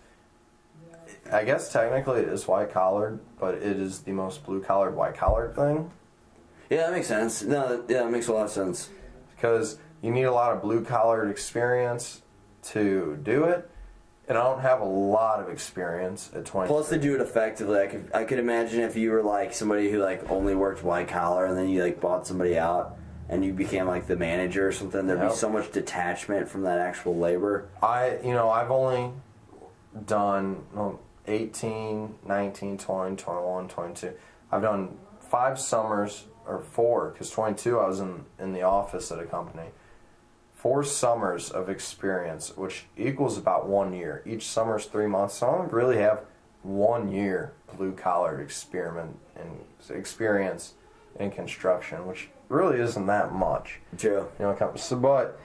I guess technically it is white-collared, but it is the most blue-collared, white-collared thing. Yeah, that makes sense. No, that makes a lot of sense. Because you need a lot of blue-collared experience to do it. And I don't have a lot of experience at 20. Plus, they do it effectively. I could imagine if you were somebody who only worked white collar, and then you bought somebody out, and you became the manager or something. There'd be so much detachment from that actual labor. I've only done 18, 19, 20, 21, 22. I've done 5 summers, or 4, because 22 I was in the office at a company. 4 summers of experience, which equals about 1 year. Each summer is 3 months, so I don't really have 1 year blue-collar experience in construction, which really isn't that much. True. But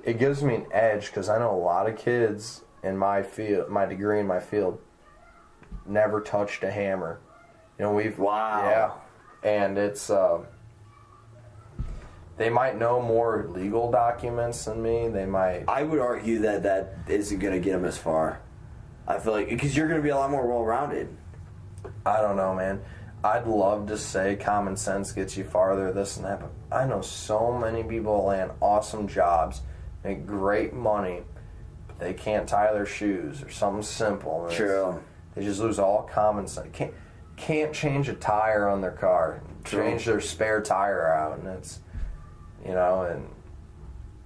it gives me an edge because I know a lot of kids in my field, my degree in my field, never touched a hammer. Wow. Yeah, and it's. They might know more legal documents than me. They might. I would argue that isn't going to get them as far. I feel because you're going to be a lot more well-rounded. I don't know, man. I'd love to say common sense gets you farther, this and that, but I know so many people that land awesome jobs, make great money, but they can't tie their shoes or something simple. True. They just lose all common sense. Can't change a tire on their car. True. Change their spare tire out, and it's. And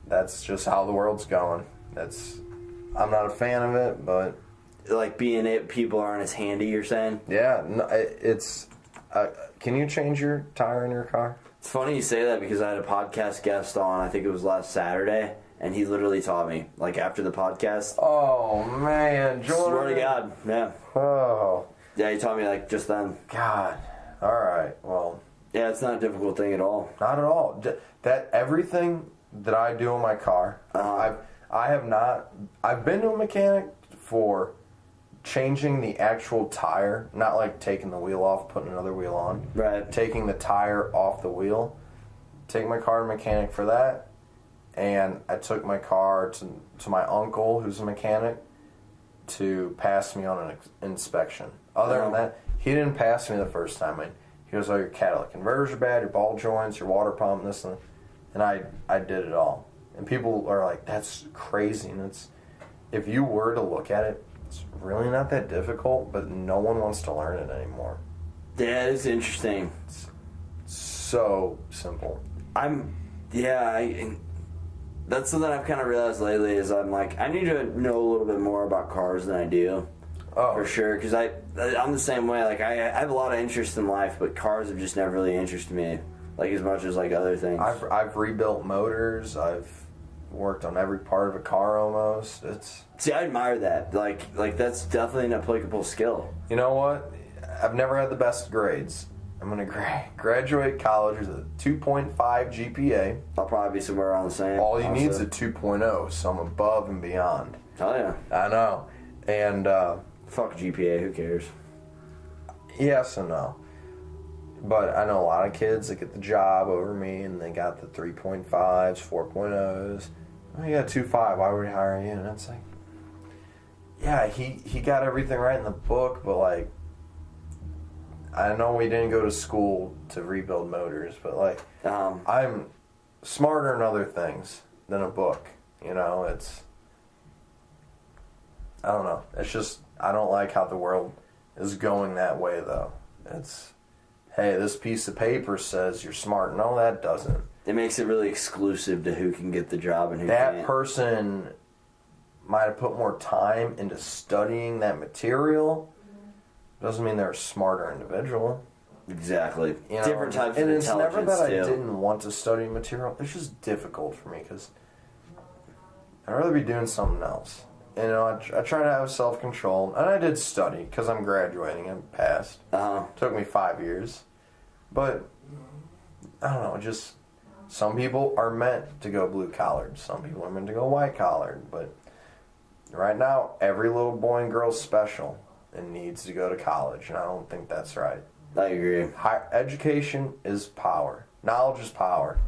that's just how the world's going. I'm not a fan of it, but people aren't as handy. You're saying? Yeah, no, it's. Can you change your tire in your car? It's funny you say that because I had a podcast guest on. I think it was last Saturday, and he literally taught me after the podcast. Oh man, Jordan! Swear to God, yeah. Oh. Yeah, he taught me just then. God. All right. Well. Yeah, it's not a difficult thing at all. Not at all. That everything that I do in my car, I've been to a mechanic for changing the actual tire, not taking the wheel off, putting another wheel on. Right. Taking the tire off the wheel. Take my car to a mechanic for that. and I took my car to my uncle, who's a mechanic, to pass me on an inspection. Other than that, he didn't pass me the first time. He goes, "Oh, your catalytic converters are bad, your ball joints, your water pump, this and that." And I did it all. And people are like, "That's crazy." And if you were to look at it, it's really not that difficult, but no one wants to learn it anymore. Yeah, it's interesting. It's so simple. That's something I've kind of realized lately is I'm like, I need to know a little bit more about cars than I do. Oh. For sure, because I'm the same way. Like, I have a lot of interest in life, but cars have just never really interested me, like, as much as, like, other things. I've rebuilt motors. I've worked on every part of a car almost. See, I admire that. Like that's definitely an applicable skill. You know what? I've never had the best grades. I'm going to graduate college with a 2.5 GPA. I'll probably be somewhere around the same. All you need is a 2.0, so I'm above and beyond. Oh, yeah. I know. And fuck GPA, who cares? Yes and no. But I know a lot of kids that get the job over me, and they got the 3.5s, 4.0s. Oh, you got 2.5, why would he hire you? And it's like, yeah, he got everything right in the book, but, like, I know we didn't go to school to rebuild motors, but, like, I'm smarter in other things than a book. You know, I don't know. It's just, I don't like how the world is going that way, though. It's, hey, this piece of paper says you're smart. No, that doesn't. It makes it really exclusive to who can get the job and who can't. That person might have put more time into studying that material. Doesn't mean they're a smarter individual. Exactly. You know, different types of intelligence. And it's never that too. I didn't want to study material. It's just difficult for me because I'd rather be doing something else. You know, I try to have self-control. And I did study because I'm graduating. I'm passed. Took me 5 years. But, I don't know, just some people are meant to go blue-collared. Some people are meant to go white-collared. But right now, every little boy and girl's special and needs to go to college, and I don't think that's right. I agree. Higher education is power. Knowledge is power.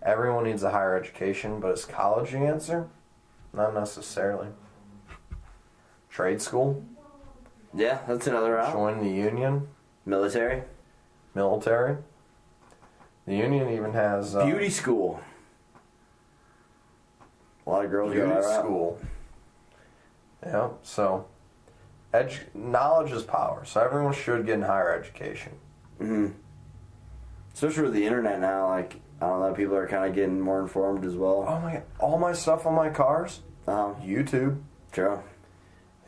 Everyone needs a higher education, but is college the answer? Not necessarily. Trade school? Yeah, that's another route. Join the union? Military? The union even has... beauty school. A lot of girls go that route. Beauty school. Yeah, so... knowledge is power, so everyone should get in higher education. Mm-hmm. Especially with the internet now, like, I don't know, people are kind of getting more informed as well. Oh my God, all my stuff on my cars, YouTube. True.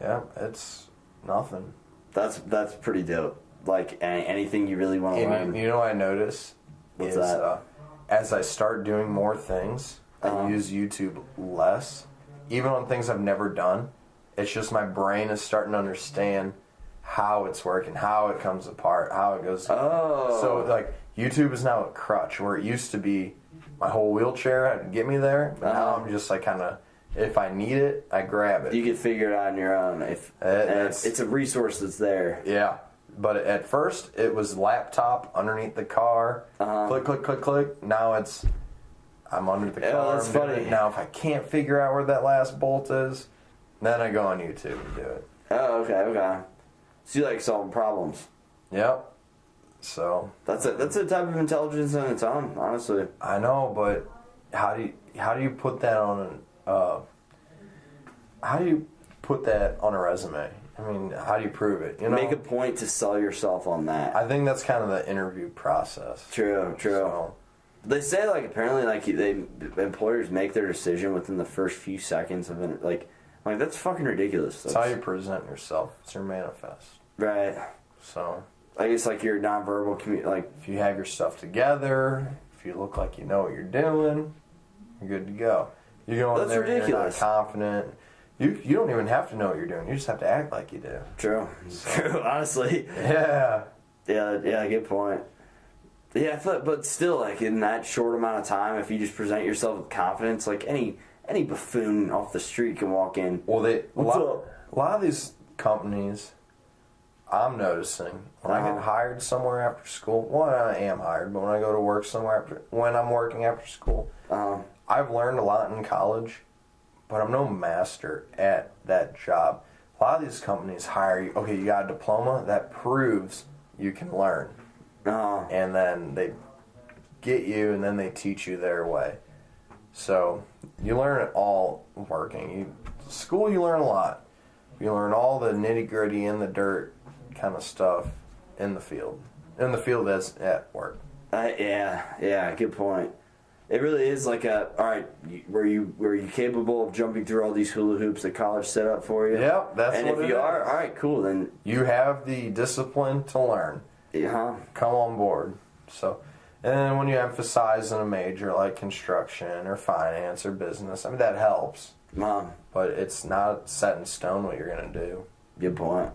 Yeah, it's nothing. That's pretty dope. Like, anything you really want to learn. You know what I notice? What's that? As I start doing more things, I use YouTube less, even on things I've never done. It's just my brain is starting to understand how it's working, how it comes apart, how it goes. Oh. So, like, YouTube is now a crutch, where it used to be my whole wheelchair had to get me there. But now I'm just, like, kind of, if I need it, I grab it. You can figure it out on your own. It's a resource that's there. Yeah. But at first, it was laptop underneath the car. Click, click, click, click. Now I'm under the car. Yeah, that's funny. Now, if I can't figure out where that last bolt is, then I go on YouTube and do it. Oh, okay. So you like solving problems? Yep. So that's a type of intelligence in its own, honestly. I know, but how do you put that on a resume? I mean, how do you prove it? You know, make a point to sell yourself on that. I think that's kind of the interview process. True. So, they say, like, apparently, like, employers make their decision within the first few seconds of it. Like, that's fucking ridiculous. It's how you present yourself. It's your manifest. Right. So, I guess, like, your nonverbal if you have your stuff together, if you look like you know what you're doing, you're good to go. You go in there, you're not confident. You don't even have to know what you're doing. You just have to act like you do. True. True, honestly. Yeah. Yeah, good point. Yeah, but still, like, in that short amount of time, if you just present yourself with confidence, like, any buffoon off the street can walk in. Well, a lot of these companies, I'm noticing, when I get hired somewhere after school, well, I am hired, but when I go to work somewhere when I'm working after school, I've learned a lot in college, but I'm no master at that job. A lot of these companies hire you. Okay, you got a diploma that proves you can learn, and then they get you, and then they teach you their way. So you learn it all working. School, you learn a lot. You learn all the nitty gritty in the dirt kind of stuff in the field. In the field as at work. Yeah, good point. It really is like alright, were you capable of jumping through all these hula hoops that college set up for you? Yep, that's and what it is. And if you are, alright, cool, then you have the discipline to learn. Yeah. Come on board. So, and then when you emphasize in a major like construction or finance or business, I mean, that helps. But it's not set in stone what you're going to do. Good point.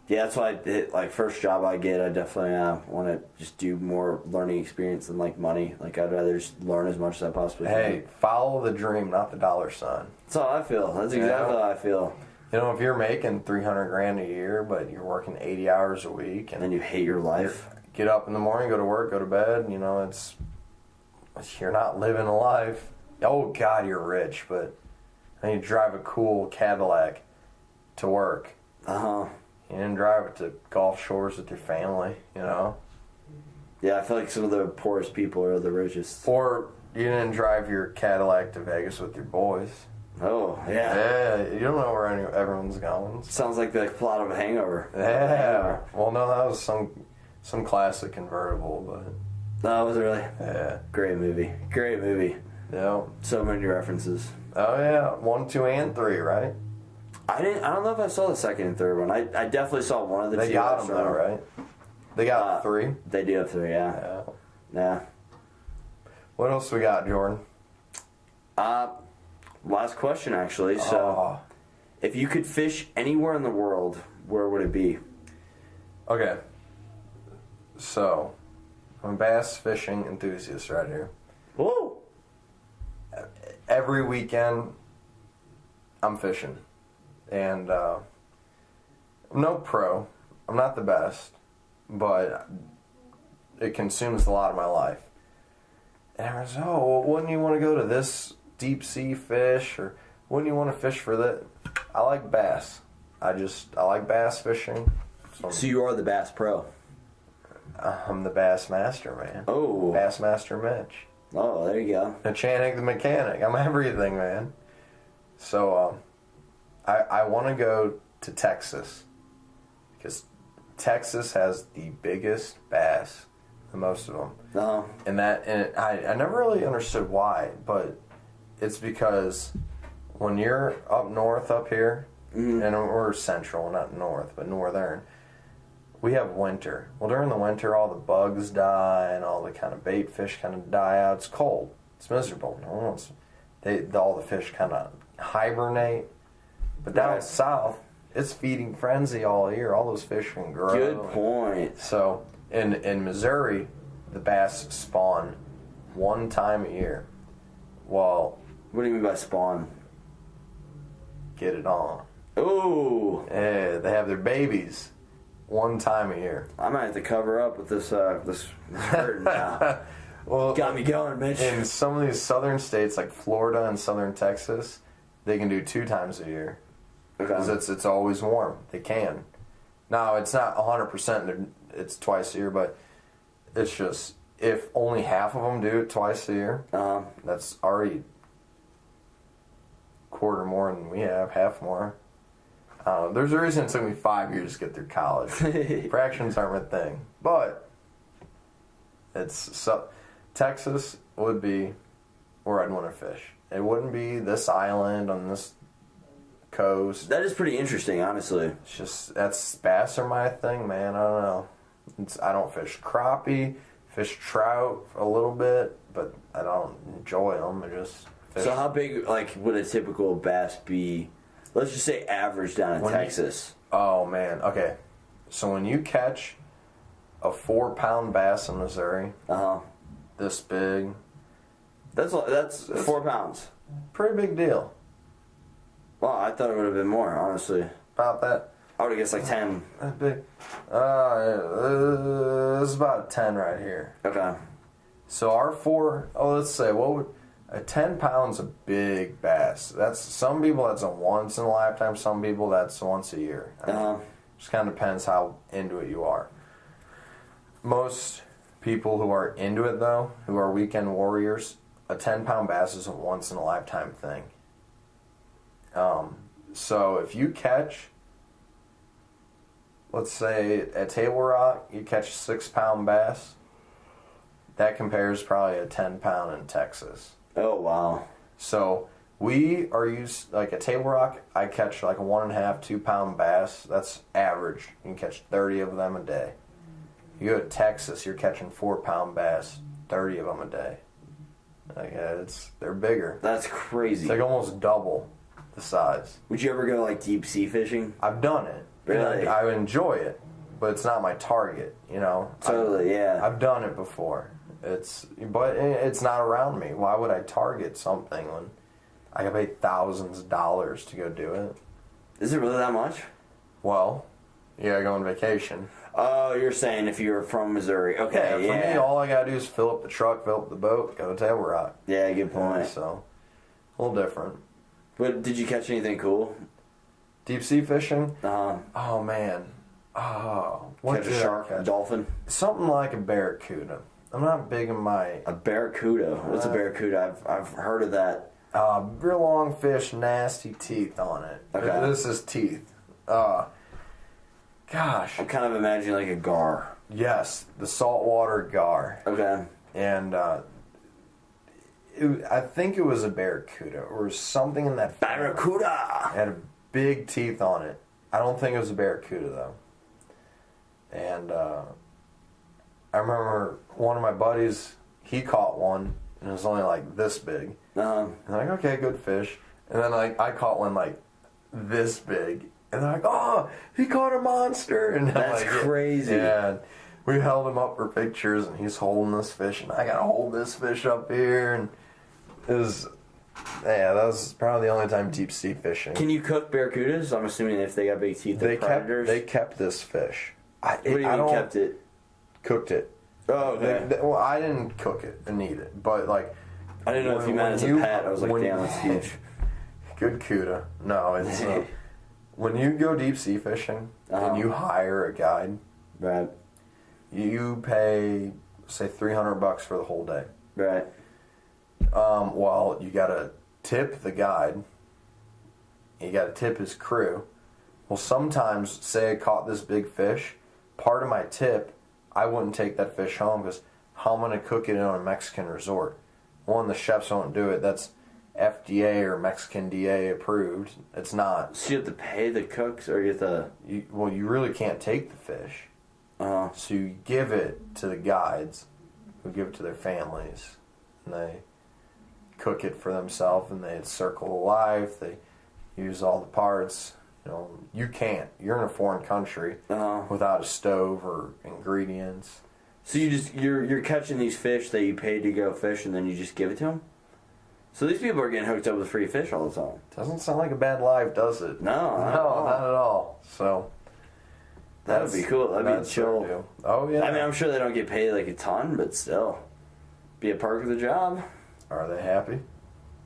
Yeah, that's why like first job I get, I definitely want to just do more learning experience than like money. Like I'd rather just learn as much as I possibly can. Hey, follow the dream, not the dollar sign. That's how I feel. That's exactly how I feel. You know, if you're making $300,000 a year, but you're working 80 hours a week, and then you hate your life. Get up in the morning, go to work, go to bed. You know, you're not living a life. Oh God, you're rich, but then you drive a cool Cadillac to work. You didn't drive it to Gulf Shores with your family, you know? Yeah, I feel like some of the poorest people are the richest. Or you didn't drive your Cadillac to Vegas with your boys. Oh, yeah. Yeah, you don't know where everyone's going. Sounds like the plot of a Hangover. Yeah. Well, no, that was some classic convertible, but... No, was it really? Yeah. Great movie. Yeah. So many references. Oh, yeah. 1, 2, and 3, right? I don't know if I saw the second and third one. I definitely saw one of the two. They got them though, right? They got 3. They do have 3, yeah. What else we got, Jordan? Last question, actually. So, if you could fish anywhere in the world, where would it be? Okay. So, I'm a bass fishing enthusiast right here. Whoa! Every weekend, I'm fishing. And I'm no pro. I'm not the best. But it consumes a lot of my life. And everyone's, well, wouldn't you want to go to this deep sea fish? Or wouldn't you want to fish for that? I like bass. I like bass fishing. So you are the bass pro? I'm the bass master, man. Oh. Bass master Mitch. Oh, there you go. Mitch Anic the mechanic. I'm everything, man. So, I want to go to Texas because Texas has the biggest bass, the most of them. And I never really understood why, but it's because when you're up north up here, and we're central, not north, but northern, we have winter. Well, during the winter, all the bugs die and all the kind of bait fish kind of die out. It's cold. It's miserable. All the fish kind of hibernate. But down south, it's feeding frenzy all year. All those fish can grow. Good point. So in Missouri, the bass spawn one time a year. Well, what do you mean by spawn? Get it on. Ooh. Yeah, they have their babies one time a year. I might have to cover up with this curtain now. Well, got me going, Mitch. In some of these southern states, like Florida and southern Texas, they can do 2 times a year. Because it's always warm. They can. Now, it's not 100%, it's twice a year, but it's just, if only half of them do it twice a year, that's already quarter more than we have, half more. There's a reason it took me 5 years to get through college. Fractions aren't my thing. But, Texas would be where I'd want to fish. It wouldn't be this island on this coast. That is pretty interesting, honestly. It's just, bass are my thing, man. I don't know. I don't fish crappie, fish trout a little bit, but I don't enjoy them. I just fish. So how big, would a typical bass be? Let's just say average down in Texas. Oh, man. Okay. So when you catch a 4-pound bass in Missouri, this big. That's 4 pounds. Pretty big deal. Well, I thought it would have been more, honestly. About that. I would have guessed 10. That's big. This is about 10 right here. Okay. So our 4, let's say, A 10 pound's a big bass. That's some people that's a once in a lifetime. Some people that's once a year. Just kind of depends how into it you are. Most people who are into it though, who are weekend warriors, a 10-pound bass is a once in a lifetime thing. So if you catch, let's say at Table Rock, you catch a 6-pound bass, that compares probably a 10-pound in Texas. Oh, wow. So we are used, like at Table Rock, I catch like a 1.5, 2-pound bass. That's average. You can catch 30 of them a day. You go to Texas, you're catching 4-pound bass, 30 of them a day. Like, they're bigger. That's crazy. It's like almost double the size. Would you ever go like deep sea fishing? I've done it. Really? I enjoy it, but it's not my target, you know? Totally, yeah. I've done it before. But it's not around me. Why would I target something when I can pay thousands of dollars to go do it? Is it really that much? Well, you gotta go on vacation. Oh, you're saying if you're from Missouri. Okay, For me, all I gotta do is fill up the truck, fill up the boat, go to Table Rock. Yeah, good point. So, a little different. But did you catch anything cool? Deep sea fishing? Uh-huh. Oh, man. Oh. Catch a shark, a dolphin? Something like a barracuda. I'm not big in my... A barracuda? What's a barracuda? I've heard of that. Real long fish, nasty teeth on it. Okay. This is teeth. Gosh. I'm kind of imagining like a gar. Yes, the saltwater gar. Okay. And I think it was a barracuda or something in that... Barracuda! It had big teeth on it. I don't think it was a barracuda, though. And I remember one of my buddies, he caught one, and it was only like this big. And I'm like, okay, good fish. And then I caught one like this big. And they're like, oh, he caught a monster. And that's like, crazy. Yeah. We held him up for pictures, and he's holding this fish, and I got to hold this fish up here. And it was, yeah, that was probably the only time deep sea fishing. Can you cook barracudas? I'm assuming if they got big teeth, they're predators. They kept this fish. What do you mean kept it? Cooked it. Oh, okay. Well, I didn't cook it and eat it, but like... I didn't know if you meant as a pet. I was like, damn, that's huge. Good cuda. No, it's... when you go deep sea fishing and you hire a guide, right, you pay, say, $300 for the whole day. Right. Well, you gotta tip the guide. You gotta tip his crew. Well, sometimes, say I caught this big fish, part of my tip, I wouldn't take that fish home because how am I going to cook it in a Mexican resort? One, the chefs won't do it. That's FDA or Mexican DA approved. It's not. So you have to pay the cooks, or you have to... You really can't take the fish. So you give it to the guides, who give it to their families, and they cook it for themselves, and they circle of life. They use all the parts. You know, you can't. You're in a foreign country without a stove or ingredients. So you're catching these fish that you paid to go fish, and then you just give it to them? So these people are getting hooked up with free fish all the time. Doesn't sound like a bad life, does it? No, not at all. So that would be cool. That'd be chill. Oh yeah. I mean, I'm sure they don't get paid like a ton, but still, be a perk of the job. Are they happy?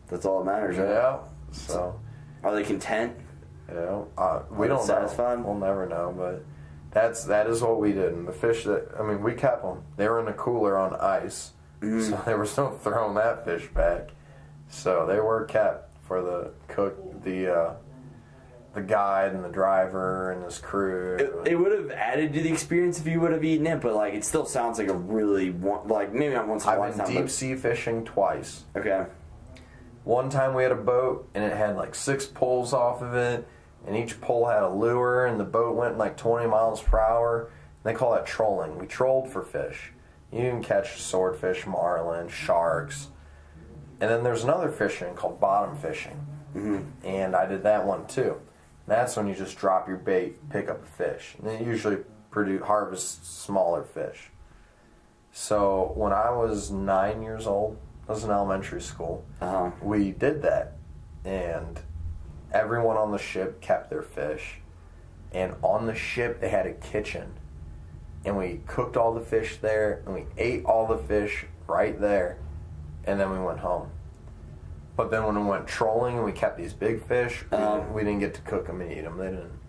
That's all that matters. Right? Yeah. So are they content? You know, we don't satisfied? know. We'll never know, but that is what we did. And the fish we kept them. They were in a cooler on ice, so there was no throwing that fish back. So they were kept for the cook, the guide and the driver and his crew. It would have added to the experience if you would have eaten it, but like it still sounds like a really maybe not once in a lifetime. I've been deep sea fishing twice. Okay. One time we had a boat and it had like 6 pulls off of it, and each pull had a lure, and the boat went like 20 miles per hour. They call that trolling. We trolled for fish. You can catch swordfish, marlin, sharks. And then there's another fishing called bottom fishing. And I did that one too. That's when you just drop your bait, pick up a fish. And they usually harvest smaller fish. So when I was 9 years old, I was in elementary school, we did that. And everyone on the ship kept their fish. And on the ship, they had a kitchen. And we cooked all the fish there, and we ate all the fish right there. And then we went home. But then when we went trolling and we kept these big fish, we didn't get to cook them and eat them. They didn't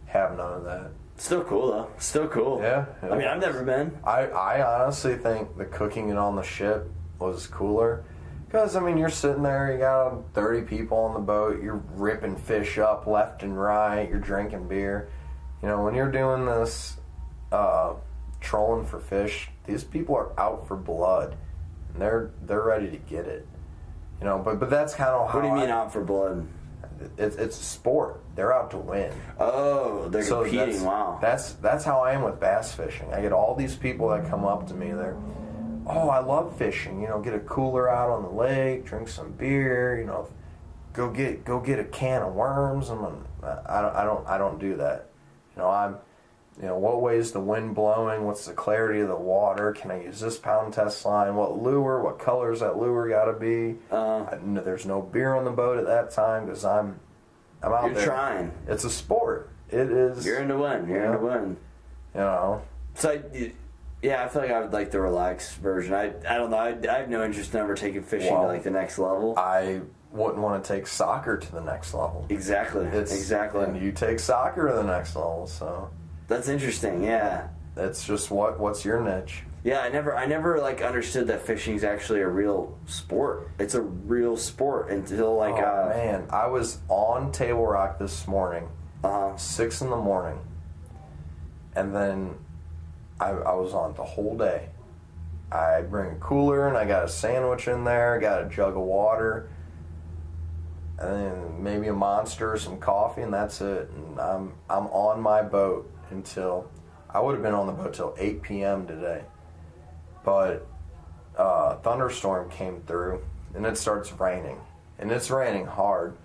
have none of that. Still cool though. Still cool. Yeah. I mean, I've never been. I honestly think the cooking it on the ship was cooler. Because, I mean, you're sitting there, you got 30 people on the boat, you're ripping fish up left and right, you're drinking beer. You know, when you're doing this trolling for fish, these people are out for blood. And they're ready to get it. You know, but that's kind of how. What do you mean out for blood? It's a sport. They're out to win. Oh, they're competing. Wow. That's how I am with bass fishing. I get all these people that come up to me. They're, oh, I love fishing. You know, get a cooler out on the lake, drink some beer. You know, go get a can of worms. I don't do that. You know, what way is the wind blowing? What's the clarity of the water? Can I use this pound test line? What lure? What colors that lure got to be? There's no beer on the boat at that time because I'm out there. You're trying. It's a sport. It is. You're in to win. You're in to win. You know. So, yeah, I feel like I would like the relaxed version. I don't know. I have no interest in ever taking fishing to like the next level. I wouldn't want to take soccer to the next level. Exactly. Exactly. And you take soccer to the next level, so. That's interesting, yeah. That's just what's your niche? Yeah, I never like understood that fishing is actually a real sport. It's a real sport until like man, I was on Table Rock this morning, 6 a.m, and then I was on the whole day. I bring a cooler and I got a sandwich in there, got a jug of water, and then maybe a Monster or some coffee, and that's it. And I'm on my boat until I would have been on the boat till 8 p.m. today, but thunderstorm came through and it starts raining, and it's raining hard,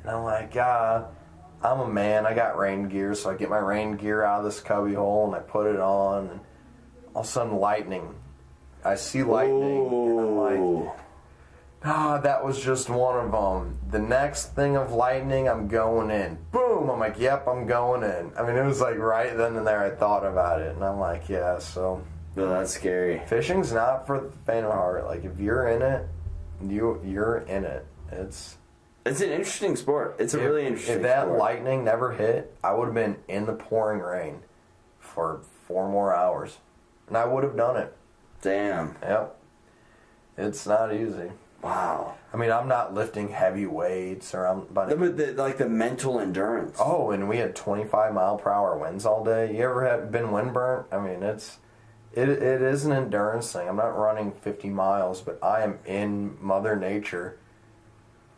and I'm like, I'm a man, I got rain gear, so I get my rain gear out of this cubby hole and I put it on, and all of a sudden I see lightning. Ooh. And I'm like, that was just one of them. The next thing of lightning, I'm going in. Boom! I'm like, yep, I'm going in. I mean, it was like right then and there I thought about it. And I'm like, yeah, so. No, that's scary. Fishing's not for the faint of heart. Like, if you're in it, you're in it. It's an interesting sport. It's a really interesting sport. If that lightning never hit, I would have been in the pouring rain for 4 more hours. And I would have done it. Damn. Yep. It's not easy. Wow. I mean, I'm not lifting heavy weights, but like the mental endurance. Oh, and we had 25-mile-per-hour winds all day. You ever been windburnt? I mean, it is an endurance thing. I'm not running 50 miles, but I am in Mother Nature,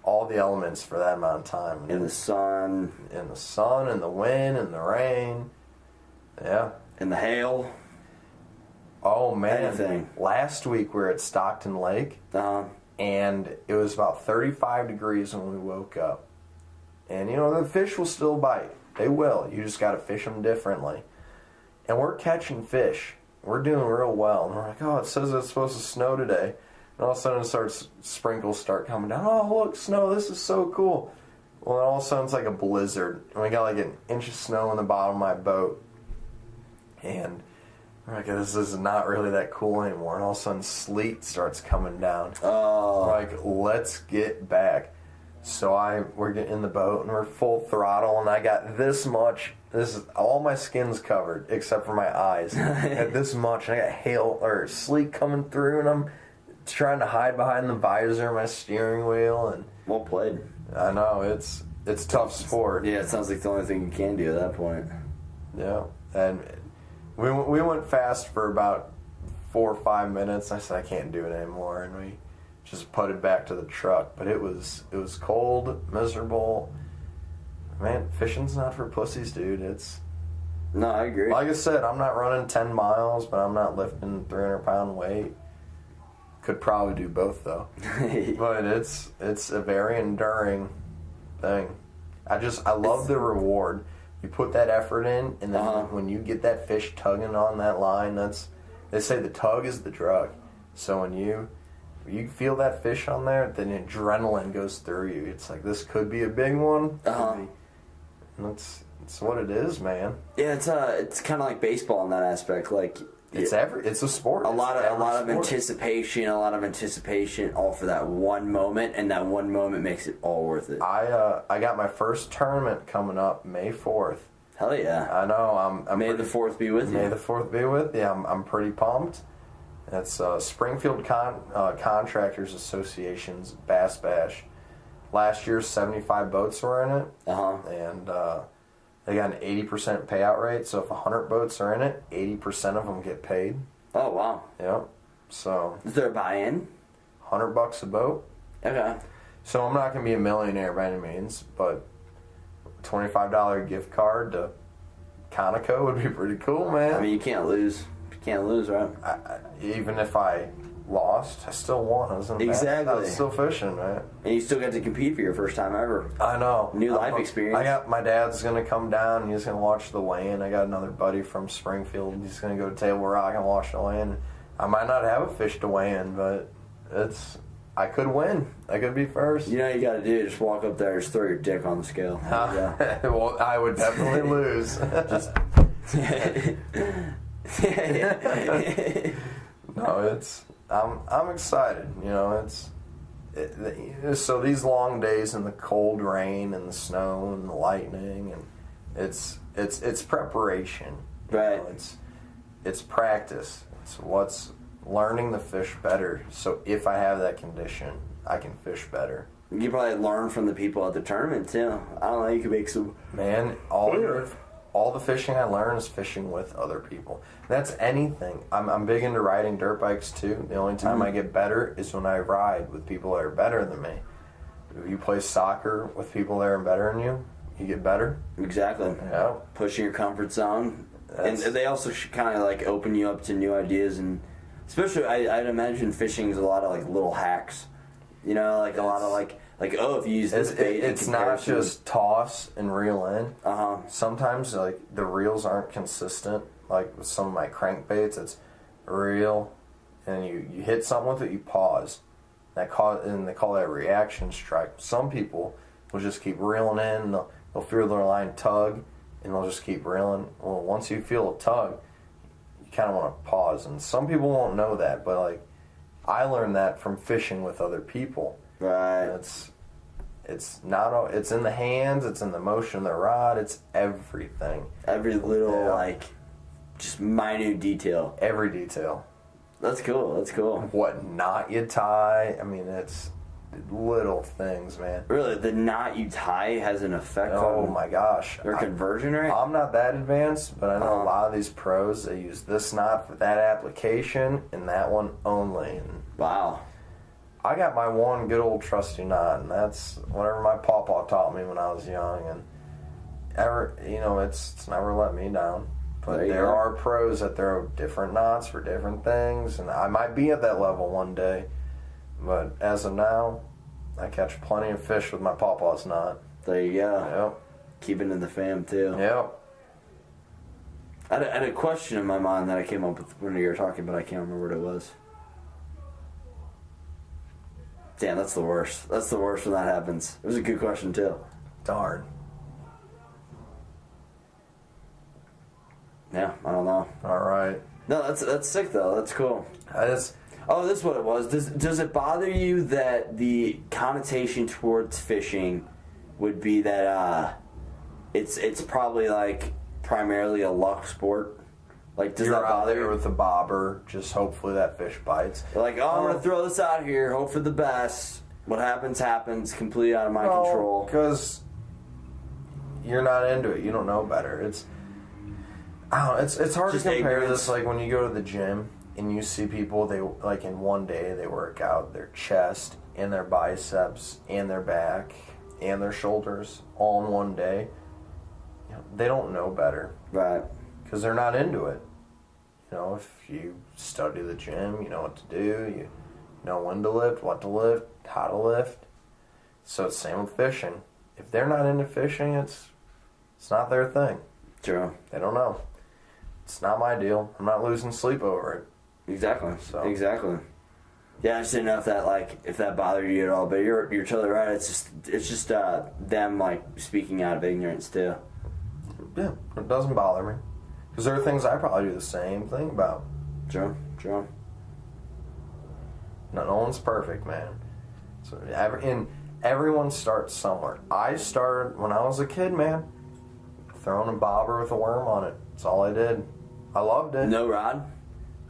all the elements for that amount of time. In the sun, in the wind, in the rain, yeah, in the hail. Oh man! Anything. Last week we were at Stockton Lake. And it was about 35 degrees when we woke up. And, you know, the fish will still bite. They will. You just got to fish them differently. And we're catching fish. We're doing real well. And we're like, oh, it says it's supposed to snow today. And all of a sudden sprinkles start coming down. Oh, look, snow. This is so cool. Well, then all of a sudden it's like a blizzard. And we got like an inch of snow in the bottom of my boat. And we're like, this is not really that cool anymore. And all of a sudden, sleet starts coming down. Oh. We're like, let's get back. So we're getting in the boat, and we're full throttle, and I got this much. All my skin's covered, except for my eyes. I got this much, and I got sleet coming through, and I'm trying to hide behind the visor of my steering wheel. And well played. I know, it's tough sport. Yeah, it sounds like the only thing you can do at that point. Yeah, and we went fast for about 4 or 5 minutes. I said, I can't do it anymore, and we just putted back to the truck. But it was cold, miserable. Man, fishing's not for pussies, dude. No, I agree. Like I said, I'm not running 10 miles, but I'm not lifting 300-pound weight. Could probably do both, though. But it's a very enduring thing. I love the reward. You put that effort in, and then when you get that fish tugging on that line, they say the tug is the drug. So when you feel that fish on there, then adrenaline goes through you. It's like, this could be a big one. And It's what it is, man. Yeah, it's kind of like baseball in that aspect. Like it's a sport. A lot of anticipation, all for that one moment, and that one moment makes it all worth it. I got my first tournament coming up May 4th. Hell yeah! I know. May the 4th be with you. May the 4th be with you. I'm pretty pumped. It's Springfield Contractors Association's Bass Bash. Last year, 75 boats were in it. And they got an 80% payout rate. So if 100 boats are in it, 80% of them get paid. Oh, wow. Yep. So is there a buy-in? $100 a boat. Okay. So I'm not going to be a millionaire by any means, but $25 gift card to Conoco would be pretty cool, man. I mean, you can't lose. You can't lose, right? Even if I lost, I still won. I was in exactly. I was still fishing, man. And you still got to compete for your first time ever. I know. New life experience. I got my dad's gonna come down. He's gonna watch the weigh-in. I got another buddy from Springfield. He's gonna go to Table Rock and watch the weigh-in. I might not have a fish to weigh in, but I could win. I could be first. You know what you got to do? Just walk up there and just throw your dick on the scale. Well, I would definitely lose. No, I'm excited. You know, so these long days in the cold rain and the snow and the lightning, and it's preparation. Right. You know, it's practice. It's what's learning the fish better. So if I have that condition, I can fish better. You probably learn from the people at the tournament too. I don't know. You could make some. Man, all the fishing I learn is fishing with other people. That's anything. I'm big into riding dirt bikes too. The only time I get better is when I ride with people that are better than me. If you play soccer with people that are better than you, you get better. Exactly. Yeah. Pushing your comfort zone. And they also should kind of like open you up to new ideas, and especially I'd imagine fishing is a lot of like little hacks. You know, like a lot of like oh, if you use this bait, it's not just toss and reel in. Sometimes like the reels aren't consistent. Like with some of my crankbaits, it's reel, and you hit something with it, you pause. And they call that a reaction strike. Some people will just keep reeling in. They'll feel their line tug, and they'll just keep reeling. Well, once you feel a tug, you kind of want to pause. And some people won't know that, but like I learned that from fishing with other people. Right. It's in the hands, it's in the motion of the rod, it's everything. Every little like just minute detail. Every detail. That's cool. That's cool. What knot you tie. I mean, it's little things, man. Really, the knot you tie has an effect on my gosh. Their conversion rate? I'm not that advanced, but I know a lot of these pros, they use this knot for that application and that one only. And wow. I got my one good old trusty knot, and that's whatever my pawpaw taught me when I was young, and it's never let me down. But there are pros that throw different knots for different things, and I might be at that level one day. But as of now, I catch plenty of fish with my pawpaw's knot. There you go. Yep. Keep it in the fam too. Yep. I had a question in my mind that I came up with when you were talking, but I can't remember what it was. Damn, that's the worst. That's the worst when that happens. It was a good question too. Darn. Yeah, I don't know. All right. No, that's sick though. That's cool. Oh, this is what it was. Does it bother you that the connotation towards fishing would be that it's probably like primarily a luck sport? Like, does that bother you? You're out there with the bobber, just hopefully that fish bites. You're like, I'm gonna throw this out here, hope for the best. What happens, happens. Completely out of my control. Because you're not into it. You don't know better. It's hard just to compare ignorance. This like when you go to the gym and you see people, they like in one day they work out their chest and their biceps and their back and their shoulders all in one day. You know, they don't know better. Right. Because they're not into it. You know, if you study the gym, you know what to do. You know when to lift, what to lift, how to lift. So it's the same with fishing. If they're not into fishing, it's not their thing. True. They don't know. It's not my deal. I'm not losing sleep over it. Exactly. So. Exactly. Yeah, I just didn't know if that bothered you at all. But you're totally right. It's just them like speaking out of ignorance too. Yeah, it doesn't bother me. Because there are things I probably do the same thing about. True. No one's perfect, man. So everyone starts somewhere. I started when I was a kid, man. Throwing a bobber with a worm on it. That's all I did. I loved it. No rod?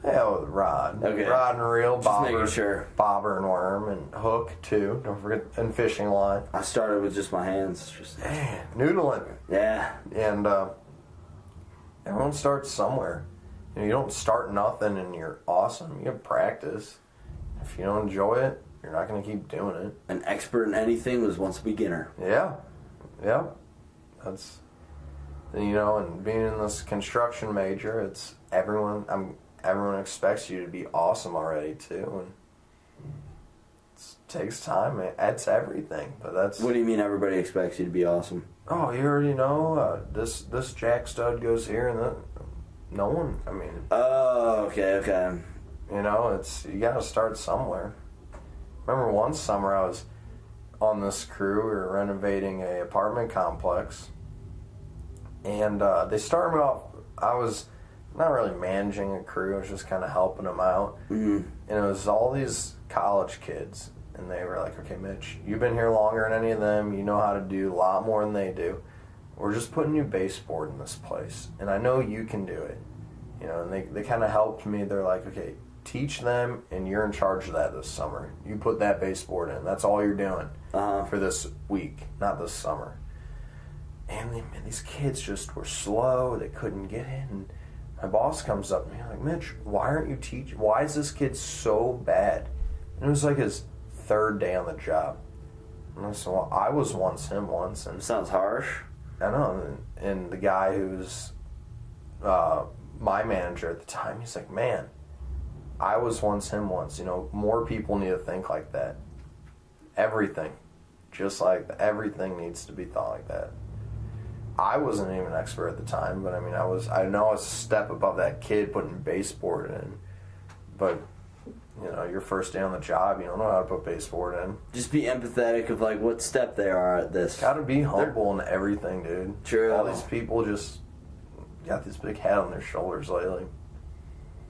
Yeah, with rod. Okay. Rod and reel, bobber. Just making sure. Bobber and worm and hook too. Don't forget, and fishing line. I started with just my hands. Man, noodling. Yeah. And everyone starts somewhere. You don't start nothing and you're awesome. You have practice. If you don't enjoy it, you're not going to keep doing it. An expert in anything was once a beginner. Yeah. That's, and being in this construction major, it's everyone expects you to be awesome already too, and it takes time. It's everything, but that's. What do you mean everybody expects you to be awesome? Oh, you already know this jack stud goes here, and that. No one. I mean. Oh, okay. It's you got to start somewhere. Remember one summer I was on this crew. We were renovating a apartment complex, and they started me off. I was not really managing a crew. I was just kind of helping them out. Mm-hmm. And it was all these college kids, and they were like, "Okay, Mitch, you've been here longer than any of them. You know how to do a lot more than they do. We're just putting you baseboard in this place, and I know you can do it." And they kind of helped me. They're like, "Okay, teach them, and you're in charge of that this summer. You put that baseboard in. That's all you're doing for this week, not this summer." And these kids just were slow. They couldn't get in. And my boss comes up to me like, "Mitch, why aren't you teaching? Why is this kid so bad?" And it was like his third day on the job. And I said, "Well, I was him once." And Sounds harsh. I know. And the guy who's my manager at the time, he's like, "Man, I was him once. More people need to think like that. Everything. Just like everything needs to be thought like that." I wasn't even an expert at the time, but I know I was a step above that kid putting baseboard in. But, your first day on the job, you don't know how to put baseboard in. Just be empathetic of like what step they are at this. Gotta be humble in everything, dude. True. All these people just got this big head on their shoulders lately.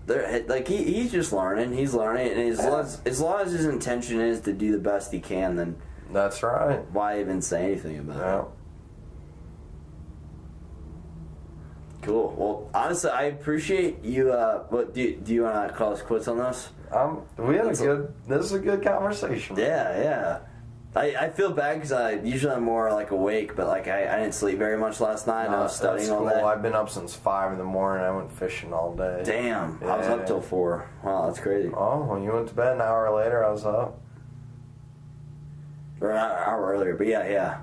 They're like he's just learning. He's learning, and as long as his intention is to do the best he can, then that's right. Why even say anything about it? Cool. Well, honestly, I appreciate you. What do you want to call us quits on this? This is a good conversation. Yeah. I feel bad because usually I'm more like awake, but like I didn't sleep very much last night. And I was studying all day. I've been up since 5 in the morning. I went fishing all day. Damn, yeah. I was up till 4. Wow, that's crazy. Oh, when you went to bed an hour later, I was up. Or an hour earlier, but yeah.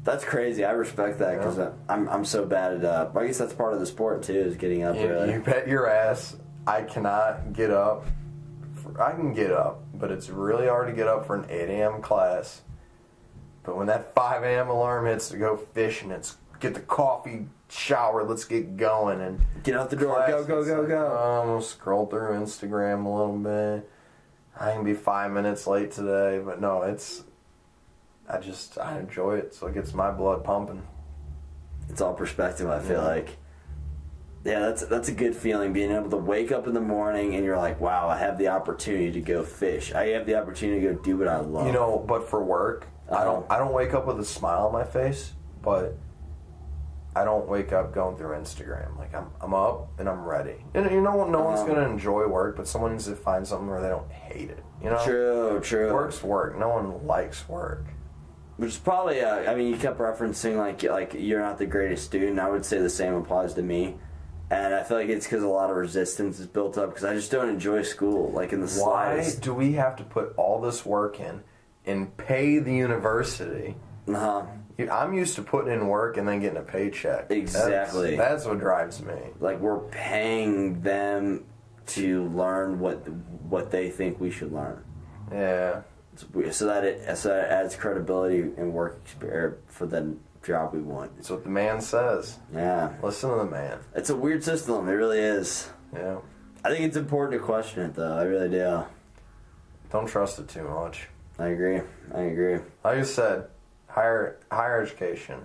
That's crazy. I respect that because I'm so bad at. I guess that's part of the sport too, is getting up early. You bet your ass. I cannot get up. I can get up, but it's really hard to get up for an 8 a.m. class. But when that 5 a.m. alarm hits to go fishing, it's get the coffee, shower, let's get going, and get out the door. Go. I'm gonna scroll through Instagram a little bit. I can be 5 minutes late today, but no, I enjoy it, so it gets my blood pumping. It's all perspective, I feel like. Yeah, that's a good feeling, being able to wake up in the morning and you're like, wow, I have the opportunity to go fish. I have the opportunity to go do what I love. But for work, I don't wake up with a smile on my face, but I don't wake up going through Instagram. Like I'm up and I'm ready. And no one's gonna enjoy work, but someone needs to find something where they don't hate it. True. Work's work. No one likes work. Which is probably, you kept referencing like you're not the greatest student. I would say the same applies to me. And I feel like it's because a lot of resistance is built up because I just don't enjoy school, like in the slightest. Why do we have to put all this work in and pay the university? I'm used to putting in work and then getting a paycheck. Exactly. That's what drives me. Like we're paying them to learn what they think we should learn. Yeah. So that it adds credibility and work experience for the job we want. That's what the man says. Yeah. Listen to the man. It's a weird system. It really is. Yeah. I think it's important to question it, though. I really do. Don't trust it too much. I agree. Like you said, higher education.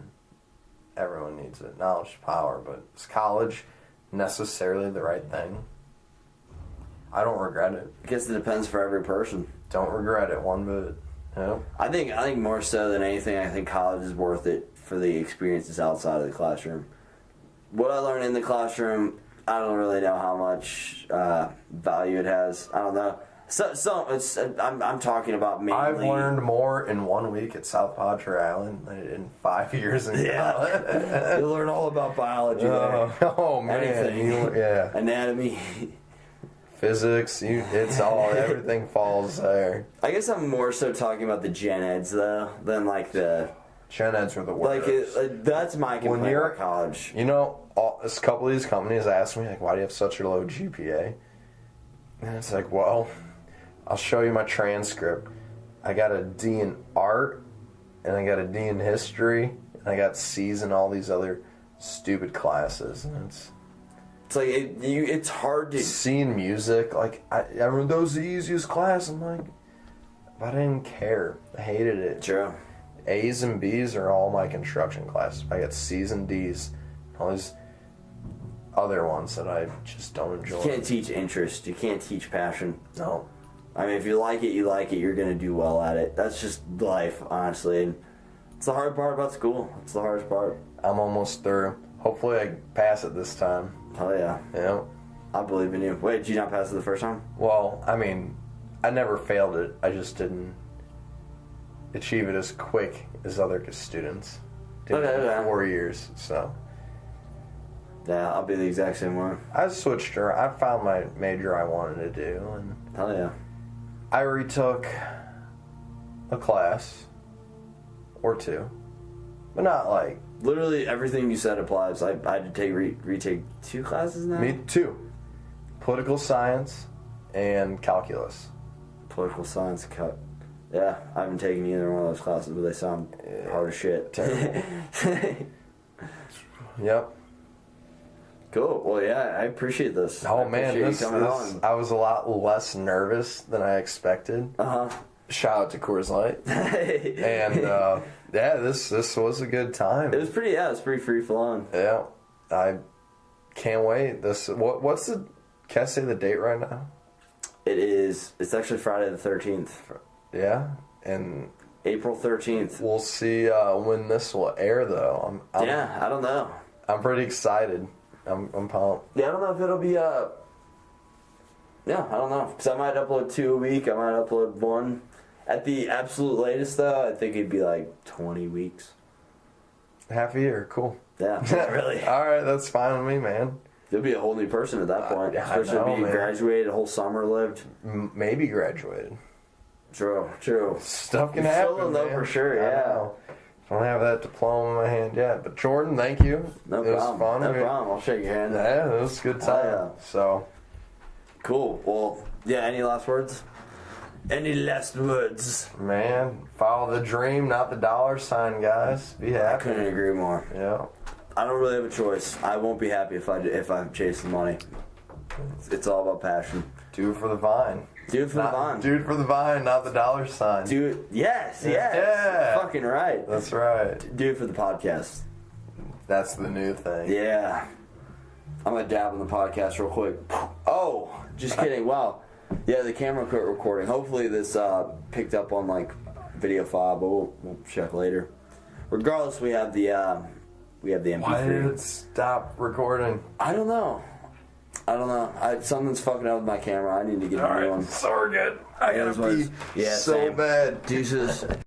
everyone needs it. Knowledge is power, but is college necessarily the right thing? I don't regret it. I guess it depends for every person. Don't regret it one bit. Nope. I think more so than anything, I think college is worth it for the experiences outside of the classroom. What I learned in the classroom, I don't really know how much value it has. I don't know. I'm talking about mainly. I've learned more in 1 week at South Padre Island than in 5 years in college. You learn all about biology there. Oh man, Anything. yeah. Anatomy. Physics, everything falls there. I guess I'm more so talking about the gen eds though than like the Gen eds are the worst. that's my complaint about college. You know, a couple of these companies ask me, like, why do you have such a low GPA? And it's like, well, I'll show you my transcript. I got a D in art, and I got a D in history, and I got C's in all these other stupid classes. And it's like it's hard to C in music. Like, I mean, those are the easiest class. I'm like, but I didn't care. I hated it. True. A's and B's are all my construction classes. I got C's and D's. All these other ones that I just don't enjoy. You can't teach interest. You can't teach passion. No. I mean, if you like it, you like it. You're going to do well at it. That's just life, honestly. And it's the hard part about school. It's the hardest part. I'm almost through. Hopefully I pass it this time. Hell yeah. Yeah. I believe in you. Wait, did you not pass it the first time? Well, I mean, I never failed it. I just didn't achieve it as quick as other students did in 4 years, so. Yeah, I'll be the exact same way. I switched around. I found my major I wanted to do, and Hell yeah. I retook a class or two, but not like... Literally everything you said applies. I had to retake 2 classes now? Me too. Political science and calculus. Political science cut. Yeah, I haven't taken either one of those classes, but they sound hard as shit. Terrible. Yep. Cool. Well, yeah, I appreciate this. Oh man, I was a lot less nervous than I expected. Shout out to Coors Light. And yeah, this was a good time. It was pretty free flowing. Yeah, I can't wait. What's the? Can I say the date right now? It's actually Friday the 13th. Yeah, and April 13th. We'll see when this will air, though. I don't know. I'm pretty excited. I'm pumped. Yeah, I don't know if it'll be I don't know. Because I might upload 2 a week. I might upload 1. At the absolute latest, though, I think it'd be like 20 weeks. Half a year, cool. Yeah, really. All right, that's fine with me, man. You'll be a whole new person at that point. Especially being graduated, a whole summer lived. Maybe graduated. True. Stuff can happen. Still don't know for sure, yeah. I don't have that diploma in my hand yet. But Jordan, thank you. No problem. It was fun. No problem. I'll shake your hand. Yeah, it was a good time. Yeah. So. Cool. Well, yeah, any last words? Any last words? Man, follow the dream, not the dollar sign, guys. Be happy. I couldn't agree more. Yeah. I don't really have a choice. I won't be happy if I'm chasing money. It's all about passion. Do it for the vine. Do it for the vine. Do it for the vine, not the dollar sign. Do it. Yes. Yeah. Fucking right. That's right. Do it for the podcast. That's the new thing. Yeah. I'm going to dab on the podcast real quick. Oh, just kidding. Wow. Yeah, the camera quit recording. Hopefully this picked up on like video file, but we'll check later. Regardless, we have the MP3. Why did it stop recording? I don't know. Something's fucking up with my camera. I need to get a new one. So we're good. I gotta pee so bad. Deuces.